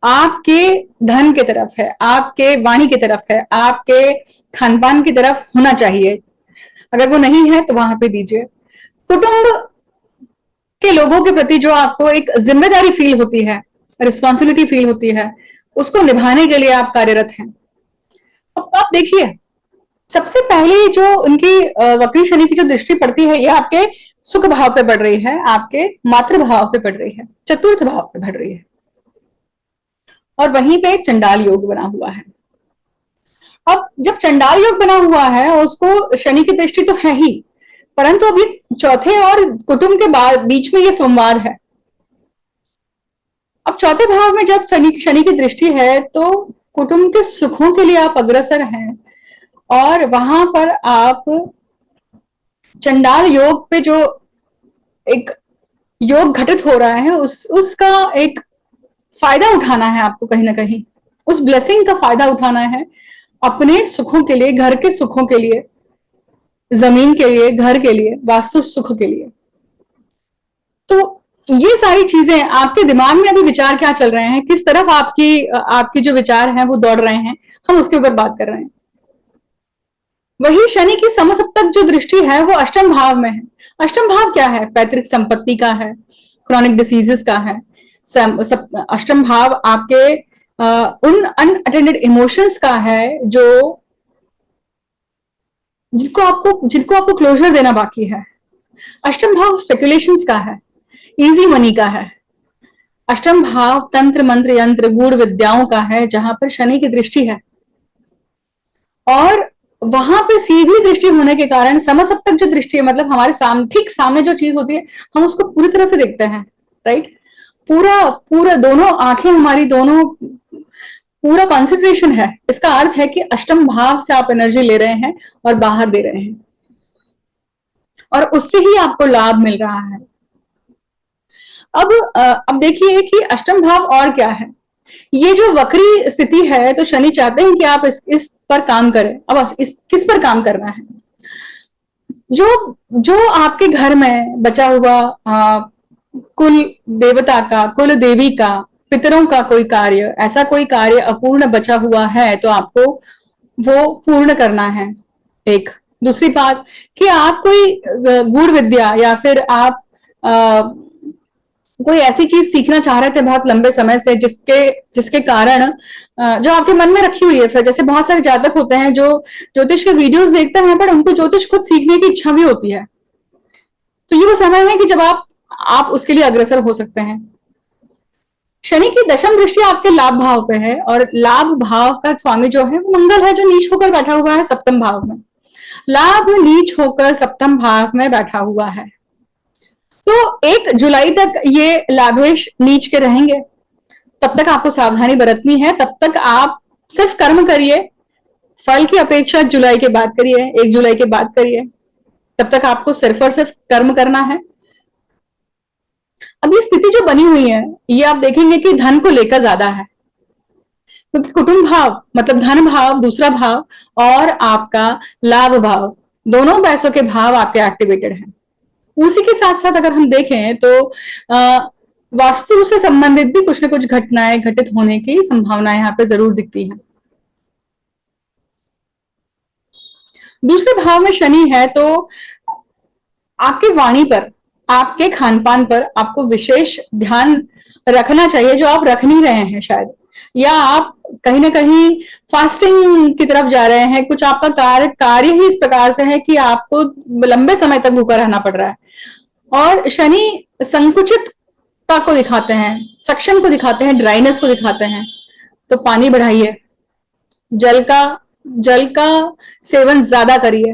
आपके धन की तरफ है, आपके वाणी की तरफ है, आपके खान पान की तरफ होना चाहिए। अगर वो नहीं है तो वहां पे दीजिए। कुटुंब के लोगों के प्रति जो आपको एक जिम्मेदारी फील होती है, रिस्पॉन्सिबिलिटी फील होती है, उसको निभाने के लिए आप कार्यरत हैं। अब आप देखिए, सबसे पहले जो उनकी वक्री शनि की जो दृष्टि पड़ती है ये आपके सुख भाव पे पड़ रही है, आपके मातृ भाव पे पड़ रही है, चतुर्थ भाव पे पड़ रही है, और वहीं पे चंडाल योग बना हुआ है। अब जब चंडाल योग बना हुआ है उसको शनि की दृष्टि तो है ही, परंतु अभी चौथे और कुटुंब के बीच में ये संवाद है। अब चौथे भाव में जब शनि की दृष्टि है तो कुटुंब के सुखों के लिए आप अग्रसर हैं, और वहां पर आप चंडाल योग पे जो एक योग घटित हो रहा है उसका एक फायदा उठाना है आपको, कहीं ना कहीं उस ब्लेसिंग का फायदा उठाना है अपने सुखों के लिए, घर के सुखों के लिए, जमीन के लिए, घर के लिए, वास्तु सुख के लिए। तो ये सारी चीजें आपके दिमाग में अभी विचार क्या चल रहे हैं, किस तरफ आपकी जो विचार हैं वो दौड़ रहे हैं, हम उसके ऊपर बात कर रहे हैं। वही शनि की समसप्तक जो दृष्टि है वो अष्टम भाव में है। अष्टम भाव क्या है? पैतृक संपत्ति का है, क्रॉनिक डिसीजेस का है। अष्टम भाव आपके उन अनअटेंडेड इमोशंस का है जो जिनको आपको क्लोजर देना बाकी है। अष्टम भाव स्पेकुलेशंस का है, इजी मनी का है। अष्टम भाव तंत्र मंत्र यंत्र गूढ़ विद्याओं का है, जहां पर शनि की दृष्टि है, और वहां पे सीधी दृष्टि होने के कारण समसप्तक जो दृष्टि है, मतलब हमारे ठीक सामने जो चीज होती है हम उसको पूरी तरह से देखते हैं, राइट। पूरा पूरा दोनों आंखें हमारी दोनों पूरा कॉन्सेंट्रेशन है। इसका अर्थ है कि अष्टम भाव से आप एनर्जी ले रहे हैं और बाहर दे रहे हैं, और उससे ही आपको लाभ मिल रहा है। अब देखिए कि अष्टम भाव और क्या है। ये जो वक्री स्थिति है, तो शनि चाहते हैं कि आप इस पर काम करें। अब किस पर काम करना है? जो जो आपके घर में बचा हुआ कुल देवता का, कुल देवी का, पितरों का कोई कार्य, ऐसा कोई कार्य अपूर्ण बचा हुआ है तो आपको वो पूर्ण करना है। एक दूसरी बात कि आप कोई गूढ़ विद्या या फिर आप कोई ऐसी चीज सीखना चाह रहे थे बहुत लंबे समय से, जिसके कारण जो आपके मन में रखी हुई है। फिर जैसे बहुत सारे जातक होते हैं जो ज्योतिष के वीडियोस देखते हैं, पर उनको ज्योतिष खुद सीखने की इच्छा भी होती है। तो ये वो समय है कि जब आप उसके लिए अग्रसर हो सकते हैं। शनि की दशम दृष्टि आपके लाभ भाव पे है, और लाभ भाव का स्वामी जो है वो मंगल है, जो नीच होकर बैठा हुआ है सप्तम भाव में। लाभ नीच होकर सप्तम भाव में बैठा हुआ है, तो 1 जुलाई तक ये लाभेश नीच के रहेंगे। तब तक आपको सावधानी बरतनी है। तब तक आप सिर्फ कर्म करिए, फल की अपेक्षा जुलाई के बाद करिए, 1 जुलाई के बाद करिए। तब तक आपको सिर्फ और सिर्फ कर्म करना है। अब ये स्थिति जो बनी हुई है, ये आप देखेंगे कि धन को लेकर ज्यादा है, क्योंकि कुटुंब भाव मतलब धन भाव, दूसरा भाव, और आपका लाभ भाव, दोनों पैसों के भाव आपके एक्टिवेटेड हैं। उसी के साथ साथ अगर हम देखें तो वास्तु से संबंधित भी कुछ न कुछ घटनाएं घटित होने की संभावनाएं यहाँ पे जरूर दिखती हैं। दूसरे भाव में शनि है, तो आपकी वाणी पर, आपके खान पान पर आपको विशेष ध्यान रखना चाहिए, जो आप रख नहीं रहे हैं शायद, या आप कहीं ना कहीं फास्टिंग की तरफ जा रहे हैं। कुछ आपका कार्य ही इस प्रकार से है कि आपको लंबे समय तक भूखा रहना पड़ रहा है। और शनि संकुचितता को दिखाते हैं, सक्शन को दिखाते हैं, ड्राइनेस को दिखाते हैं। तो पानी बढ़ाइए, जल का सेवन ज्यादा करिए।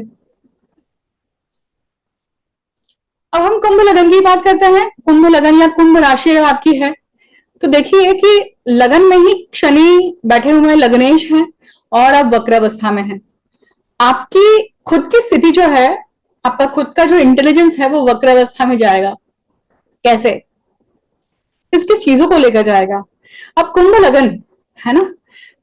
अब हम कुंभ लगन की बात करते हैं। कुंभ लगन या कुंभ राशि अगर आपकी है, तो देखिए कि लगन में ही शनि बैठे हुए हैं, लग्नेश हैं, और अब वक्र अवस्था में है। आपकी खुद की स्थिति जो है, आपका खुद का जो इंटेलिजेंस है, वो वक्र अवस्था में जाएगा। कैसे? किस किस चीजों को लेकर जाएगा? अब कुंभ लगन है ना,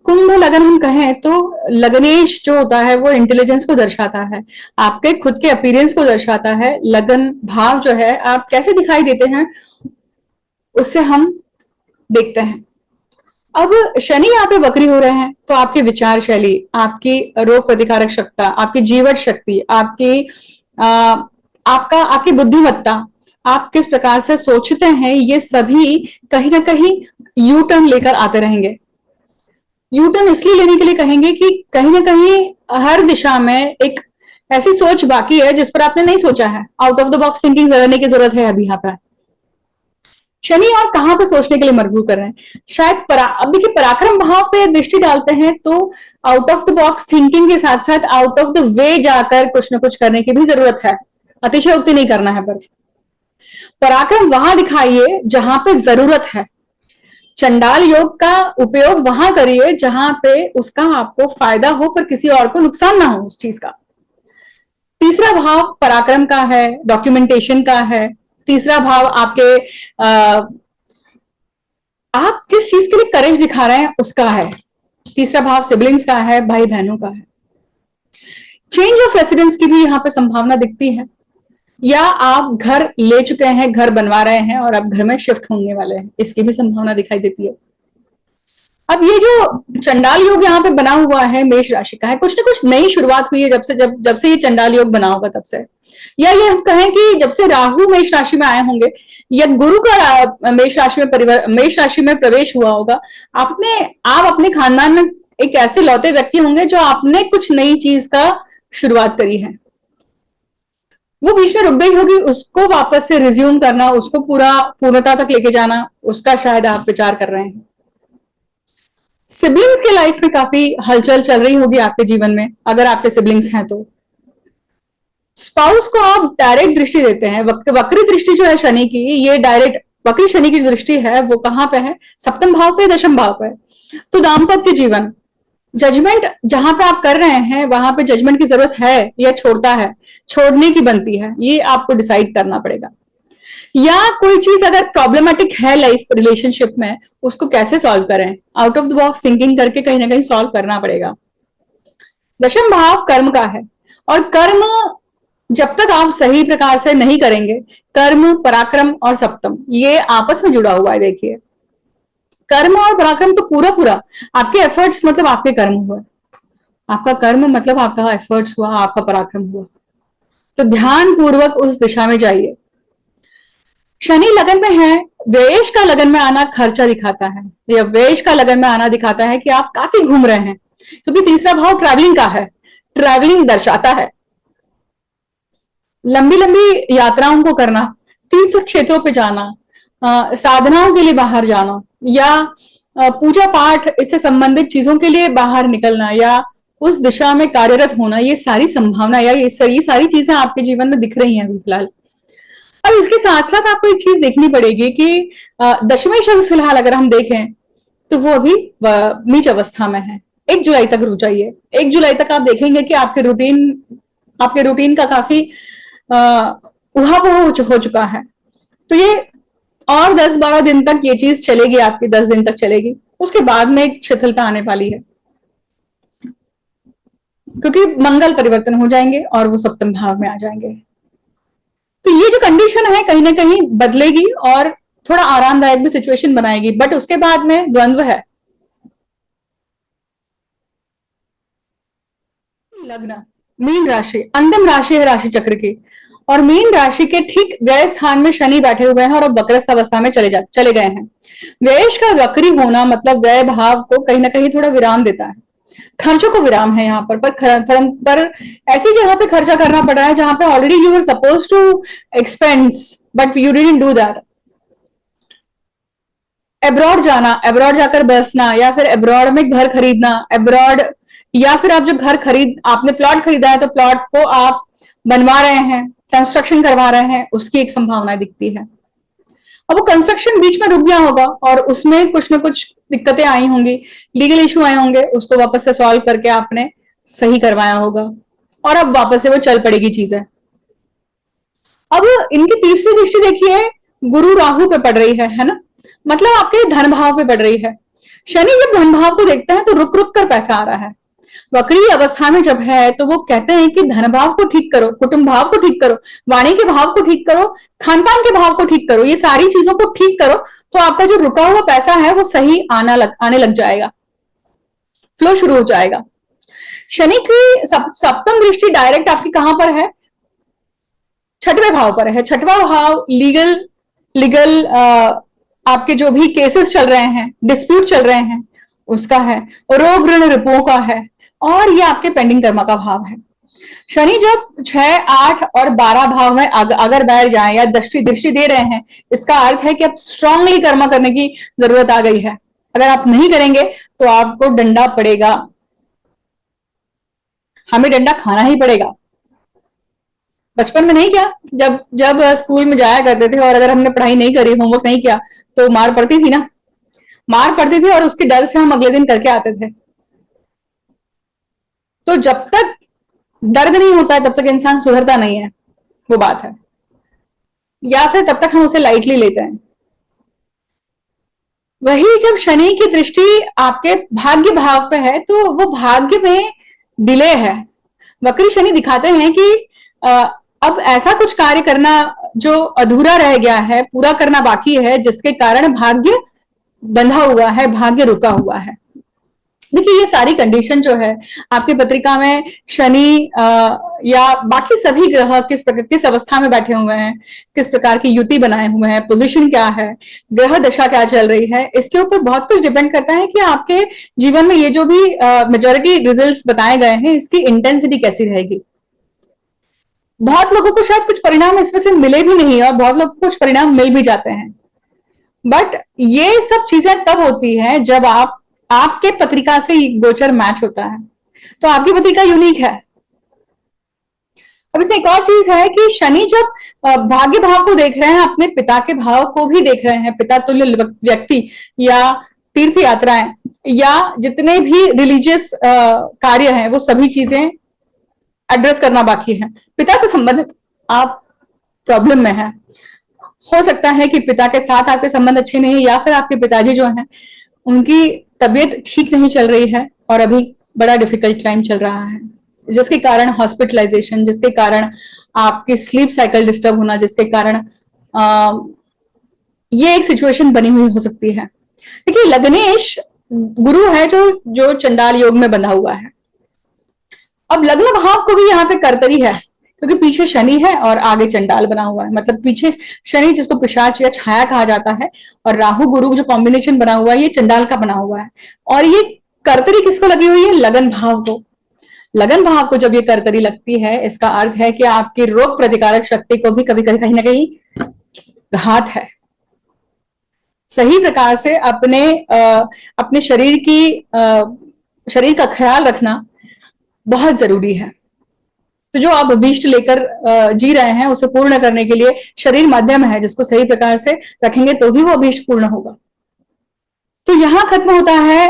कुंभ लगन हम कहें तो लग्नेश जो होता है वो इंटेलिजेंस को दर्शाता है, आपके खुद के अपीयरेंस को दर्शाता है। लगन भाव जो है, आप कैसे दिखाई देते हैं उससे हम देखते हैं। अब शनि यहाँ पे वक्री हो रहे हैं, तो आपकी विचार शैली, आपकी रोग प्रतिकारक क्षमता, आपकी जीवट शक्ति, आपकी बुद्धिमत्ता, आप किस प्रकार से सोचते हैं, ये सभी कहीं ना कहीं यू टर्न लेकर आते रहेंगे। यू टर्न इसलिए लेने के लिए कहेंगे कि कहीं ना कहीं हर दिशा में एक ऐसी सोच बाकी है जिस पर आपने नहीं सोचा है। Out of the box thinking करने की जरूरत है अभी यहाँ पर। शनि और कहां पर सोचने के लिए मजबूर कर रहे हैं? शायद अब देखिए, पराक्रम भाव पे दृष्टि डालते हैं तो out of the box thinking के साथ साथ आउट ऑफ द वे जाकर कुछ न कुछ करने की भी जरूरत है। अतिशयोक्ति नहीं करना है, पर पराक्रम वहां दिखाइए जहां पे जरूरत है। चंडाल योग का उपयोग वहां करिए जहां पे उसका आपको फायदा हो, पर किसी और को नुकसान ना हो उस चीज का। तीसरा भाव पराक्रम का है, डॉक्यूमेंटेशन का है। तीसरा भाव आपके आप किस चीज के लिए करेज दिखा रहे हैं उसका है। तीसरा भाव सिबलिंग्स का है, भाई बहनों का है। चेंज ऑफ रेसिडेंस की भी यहाँ पे संभावना दिखती है, या आप घर ले चुके हैं, घर बनवा रहे हैं और अब घर में शिफ्ट होने वाले हैं, इसकी भी संभावना दिखाई देती है। अब ये जो चंडाल योग यहाँ पे बना हुआ है, मेष राशि का है, कुछ ना कुछ नई शुरुआत हुई है जब से ये चंडाल योग बना होगा तब से। या ये हम कहें कि जब से राहु मेष राशि में आए होंगे या गुरु का मेष राशि में प्रवेश हुआ होगा, आप अपने खानदान में एक ऐसे लौते व्यक्ति होंगे जो आपने कुछ नई चीज का शुरुआत करी है, वो बीच में रुक गई होगी, उसको वापस से रिज्यूम करना, उसको पूर्णता तक लेके जाना, उसका शायद आप विचार कर रहे हैं। सिबलिंग्स के लाइफ में काफी हलचल चल रही होगी आपके जीवन में, अगर आपके सिबलिंग्स हैं तो। स्पाउस को आप डायरेक्ट दृष्टि देते हैं, वक्री दृष्टि जो है शनि की, ये डायरेक्ट वक्री शनि की दृष्टि है, वो कहां पे है? सप्तम भाव पे, दशम भाव पे। तो दाम्पत्य जीवन, जजमेंट जहां पे आप कर रहे हैं वहां पे जजमेंट की जरूरत है या छोड़ता है, छोड़ने की बनती है, ये आपको डिसाइड करना पड़ेगा। या कोई चीज अगर प्रॉब्लमेटिक है लाइफ रिलेशनशिप में, उसको कैसे सॉल्व करें, out of the box thinking करके कहीं ना कहीं सॉल्व करना पड़ेगा। दशम भाव कर्म का है, और कर्म जब तक आप सही प्रकार से नहीं करेंगे, कर्म, पराक्रम और सप्तम ये आपस में जुड़ा हुआ है। देखिए, कर्म और पराक्रम तो पूरा पूरा आपके एफर्ट्स मतलब आपके कर्म हुआ, आपका कर्म मतलब आपका एफर्ट्स हुआ, आपका पराक्रम हुआ। तो ध्यान पूर्वक उस दिशा में जाइए। शनि लगन में है, व्ययेश का लगन में आना खर्चा दिखाता है, या व्ययेश का लगन में आना दिखाता है कि आप काफी घूम रहे हैं, क्योंकि तीसरा भाव ट्रैवलिंग का है, ट्रैवलिंग दर्शाता है लंबी लंबी यात्राओं को करना, तीर्थ क्षेत्रों पे जाना, साधनाओं के लिए बाहर जाना, या पूजा पाठ इससे संबंधित चीजों के लिए बाहर निकलना, या उस दिशा में कार्यरत होना, ये सारी संभावना या ये सारी चीजें आपके जीवन में दिख रही हैं अभी फिलहाल। अब इसके साथ साथ आपको एक चीज देखनी पड़ेगी कि दशमेश अभी फिलहाल अगर हम देखें तो वो अभी नीच अवस्था में है। 1 जुलाई तक रुक जाइए, 1 जुलाई तक आप देखेंगे कि आपके रूटीन का काफी उहापोह हो चुका है। तो ये और 10-12 दिन तक ये चीज चलेगी, आपकी 10 दिन तक चलेगी, उसके बाद में एक शिथिलता आने वाली है, क्योंकि मंगल परिवर्तन हो जाएंगे और वो सप्तम भाव में आ जाएंगे। तो ये जो कंडीशन है कहीं ना कहीं बदलेगी और थोड़ा आरामदायक भी सिचुएशन बनाएगी, बट उसके बाद में द्वंद्व है। लग्न मीन राशि, अंतिम राशि है राशि चक्र की, और मीन राशि के ठीक व्यय स्थान में शनि बैठे हुए हैं और अब वक्रस्थ अवस्था में चले गए हैं। व्ययेश का वक्री होना मतलब व्यय भाव को कहीं ना कहीं थोड़ा विराम देता है, खर्चों को विराम है यहाँ पर ऐसी जगह पे खर्चा करना पड़ रहा है जहां पे already you were suppose to expense but you didn't do that. Abroad जाना, एब्रॉड जाकर बसना, या फिर एब्रॉड में घर खरीदना, एब्रॉड, या फिर आप जो आपने प्लॉट खरीदा है तो प्लॉट को आप बनवा रहे हैं, कंस्ट्रक्शन करवा रहे हैं, उसकी एक संभावना दिखती है। अब वो कंस्ट्रक्शन बीच में रुक गया होगा और उसमें कुछ ना कुछ दिक्कतें आई होंगी, लीगल इशू आए होंगे, उसको वापस से सॉल्व करके आपने सही करवाया होगा और अब वापस से वो चल पड़ेगी चीजें। अब इनकी तीसरी दृष्टि देखिए, गुरु राहु पे पड़ रही है ना, मतलब आपके धन भाव पे पड़ रही है। शनि जब धन भाव को देखते हैं तो रुक रुक कर पैसा आ रहा है। वक्री अवस्था में जब है तो वो कहते हैं कि धन भाव को ठीक करो, कुटुंब भाव को ठीक करो, वाणी के भाव को ठीक करो, खान पान के भाव को ठीक करो, ये सारी चीजों को ठीक करो तो आपका जो रुका हुआ पैसा है वो सही आने लग जाएगा, फ्लो शुरू हो जाएगा। शनि की सप्तम दृष्टि डायरेक्ट आपकी कहां पर है? 6वें भाव पर है। 6वां भाव लीगल आपके जो भी केसेस चल रहे हैं, डिस्प्यूट चल रहे हैं, उसका है, रोग ऋण रिपुओं का है, और ये आपके पेंडिंग कर्मा का भाव है। शनि जब 6, 8 और 12 भाव में अगर बैठ जाए या दृष्टि दे रहे हैं, इसका अर्थ है कि अब स्ट्रांगली कर्मा करने की जरूरत आ गई है। अगर आप नहीं करेंगे तो आपको डंडा पड़ेगा, हमें डंडा खाना ही पड़ेगा। बचपन में नहीं क्या, जब स्कूल में जाया करते थे और अगर हमने पढ़ाई नहीं करी, होमवर्क नहीं किया तो मार पड़ती थी ना, मार पड़ती थी और उसके डर से हम अगले दिन करके आते थे। तो जब तक दर्द नहीं होता है तब तक इंसान सुधरता नहीं है, वो बात है, या फिर तब तक हम उसे लाइटली लेते हैं। वही जब शनि की दृष्टि आपके भाग्य भाव पे है तो वो भाग्य में डिले है। वक्री शनि दिखाते हैं कि अब ऐसा कुछ कार्य करना जो अधूरा रह गया है, पूरा करना बाकी है, जिसके कारण भाग्य बंधा हुआ है, भाग्य रुका हुआ है। देखिए ये सारी कंडीशन जो है आपकी पत्रिका में शनि या बाकी सभी ग्रह किस अवस्था में बैठे हुए हैं, किस प्रकार की युति बनाए हुए हैं, पोजीशन क्या है, ग्रह दशा क्या चल रही है, इसके ऊपर बहुत कुछ डिपेंड करता है कि आपके जीवन में ये जो भी मेजोरिटी रिजल्ट्स बताए गए हैं इसकी इंटेंसिटी कैसी रहेगी। बहुत लोगों को शायद कुछ परिणाम इसमें से मिले भी नहीं और बहुत लोगों को कुछ परिणाम मिल भी जाते हैं, बट ये सब चीजें तब होती है जब आपके पत्रिका से गोचर मैच होता है, तो आपकी पत्रिका यूनिक है। अब इसमें एक और चीज है कि शनि जब भाग्य भाव को देख रहे हैं, अपने पिता के भाव को भी देख रहे हैं, पिता तुल्य व्यक्ति या तीर्थ यात्राएं या जितने भी रिलीजियस कार्य हैं वो सभी चीजें एड्रेस करना बाकी है। पिता से संबंधित आप प्रॉब्लम में है, हो सकता है कि पिता के साथ आपके संबंध अच्छे नहीं या फिर आपके पिताजी जो हैं उनकी तबीयत ठीक नहीं चल रही है और अभी बड़ा डिफिकल्ट टाइम चल रहा है, जिसके कारण हॉस्पिटलाइजेशन, जिसके कारण आपकी स्लीप साइकिल डिस्टर्ब होना, जिसके कारण ये एक सिचुएशन बनी हुई हो सकती है। देखिए लग्नेश गुरु है जो चंडाल योग में बंधा हुआ है। अब लग्न भाव को भी यहाँ पे कर्तरी है क्योंकि पीछे शनि है और आगे चंडाल बना हुआ है, मतलब पीछे शनि जिसको पिशाच या छाया कहा जाता है और राहु गुरु जो कॉम्बिनेशन बना हुआ है ये चंडाल का बना हुआ है। और ये कर्तरी किसको लगी हुई है? लगन भाव को। लगन भाव को जब ये कर्तरी लगती है इसका अर्थ है कि आपकी रोग प्रतिकारक शक्ति को भी कभी कहीं ना कहीं घात है। सही प्रकार से अपने शरीर का ख्याल रखना बहुत जरूरी है। तो जो आप अभीष्ट लेकर जी रहे हैं उसे पूर्ण करने के लिए शरीर माध्यम है जिसको सही प्रकार से रखेंगे तो ही वो अभीष्ट पूर्ण होगा। तो यहां खत्म होता है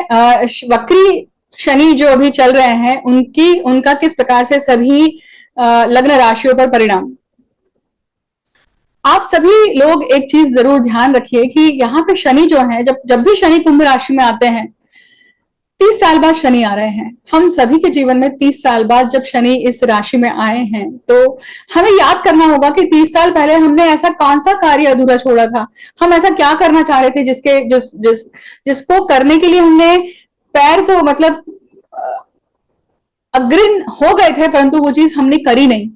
वक्री शनि जो अभी चल रहे हैं उनका किस प्रकार से सभी लग्न राशियों पर परिणाम। आप सभी लोग एक चीज जरूर ध्यान रखिए कि यहाँ पे शनि जो है जब भी शनि कुंभ राशि में आते हैं 30 साल बाद शनि आ रहे हैं। हम सभी के जीवन में 30 साल बाद जब शनि इस राशि में आए हैं तो हमें याद करना होगा कि 30 साल पहले हमने ऐसा कौन सा कार्य अधूरा छोड़ा था, हम ऐसा क्या करना चाह रहे थे जिसको करने के लिए हमने पैर तो मतलब अग्रिम हो गए थे परंतु वो चीज हमने करी नहीं।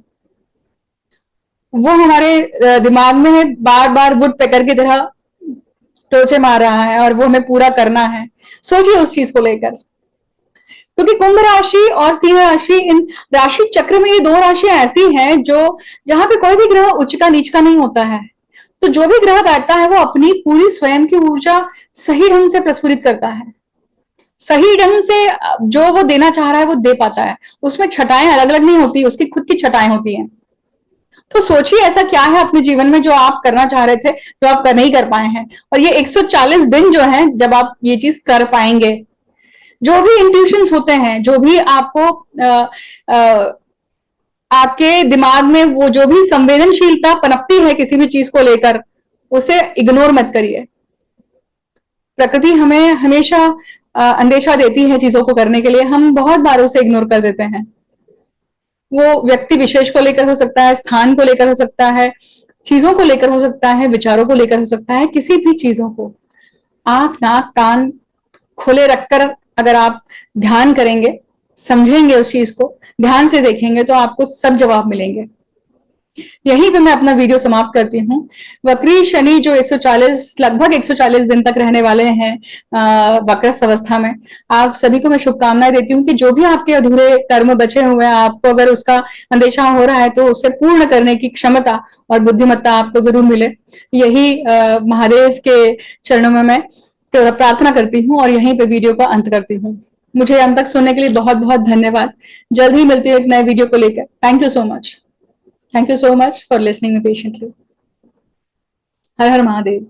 वो हमारे दिमाग में बार बार वुड पेकर की तरह टोचे मार रहा है और वो हमें पूरा करना है। सोचिए उस चीज को लेकर, क्योंकि कुंभ राशि और सिंह राशि, इन राशि चक्र में ये दो राशियां ऐसी हैं जहां पे कोई भी ग्रह उच्च का नीच का नहीं होता है। तो जो भी ग्रह बैठता है वो अपनी पूरी स्वयं की ऊर्जा सही ढंग से प्रस्फुरित करता है, सही ढंग से जो वो देना चाह रहा है वो दे पाता है। उसमें छटाएं अलग अलग नहीं होती, उसकी खुद की छटाएं होती हैं। तो सोचिए ऐसा क्या है अपने जीवन में जो आप करना चाह रहे थे जो आप नहीं कर पाए हैं, और ये 140 दिन जो है जब आप ये चीज कर पाएंगे। जो भी इंट्यूशंस होते हैं, जो भी आपके दिमाग में वो जो भी संवेदनशीलता पनपती है किसी भी चीज को लेकर, उसे इग्नोर मत करिए। प्रकृति हमें हमेशा अंदेशा देती है चीजों को करने के लिए, हम बहुत बार उसे इग्नोर कर देते हैं। वो व्यक्ति विशेष को लेकर हो सकता है, स्थान को लेकर हो सकता है, चीजों को लेकर हो सकता है, विचारों को लेकर हो सकता है। किसी भी चीजों को आंख नाक कान खुले रखकर अगर आप ध्यान करेंगे, समझेंगे, उस चीज को ध्यान से देखेंगे तो आपको सब जवाब मिलेंगे। यहीं पे मैं अपना वीडियो समाप्त करती हूँ। वक्री शनि जो 140 लगभग 140 दिन तक रहने वाले हैं वक्रस्थ अवस्था में, आप सभी को मैं शुभकामनाएं देती हूँ कि जो भी आपके अधूरे कर्म बचे हुए हैं, आपको अगर उसका अंदेशा हो रहा है तो उसे पूर्ण करने की क्षमता और बुद्धिमत्ता आपको जरूर मिले। यही महादेव के चरणों में मैं प्रार्थना करती हूँ और यहीं पे वीडियो का अंत करती हूँ। मुझे अंत तक सुनने के लिए बहुत बहुत धन्यवाद। जल्द ही मिलती है एक नए वीडियो को लेकर। Thank you so much. Thank you so much for listening me patiently. Her her Mahadev.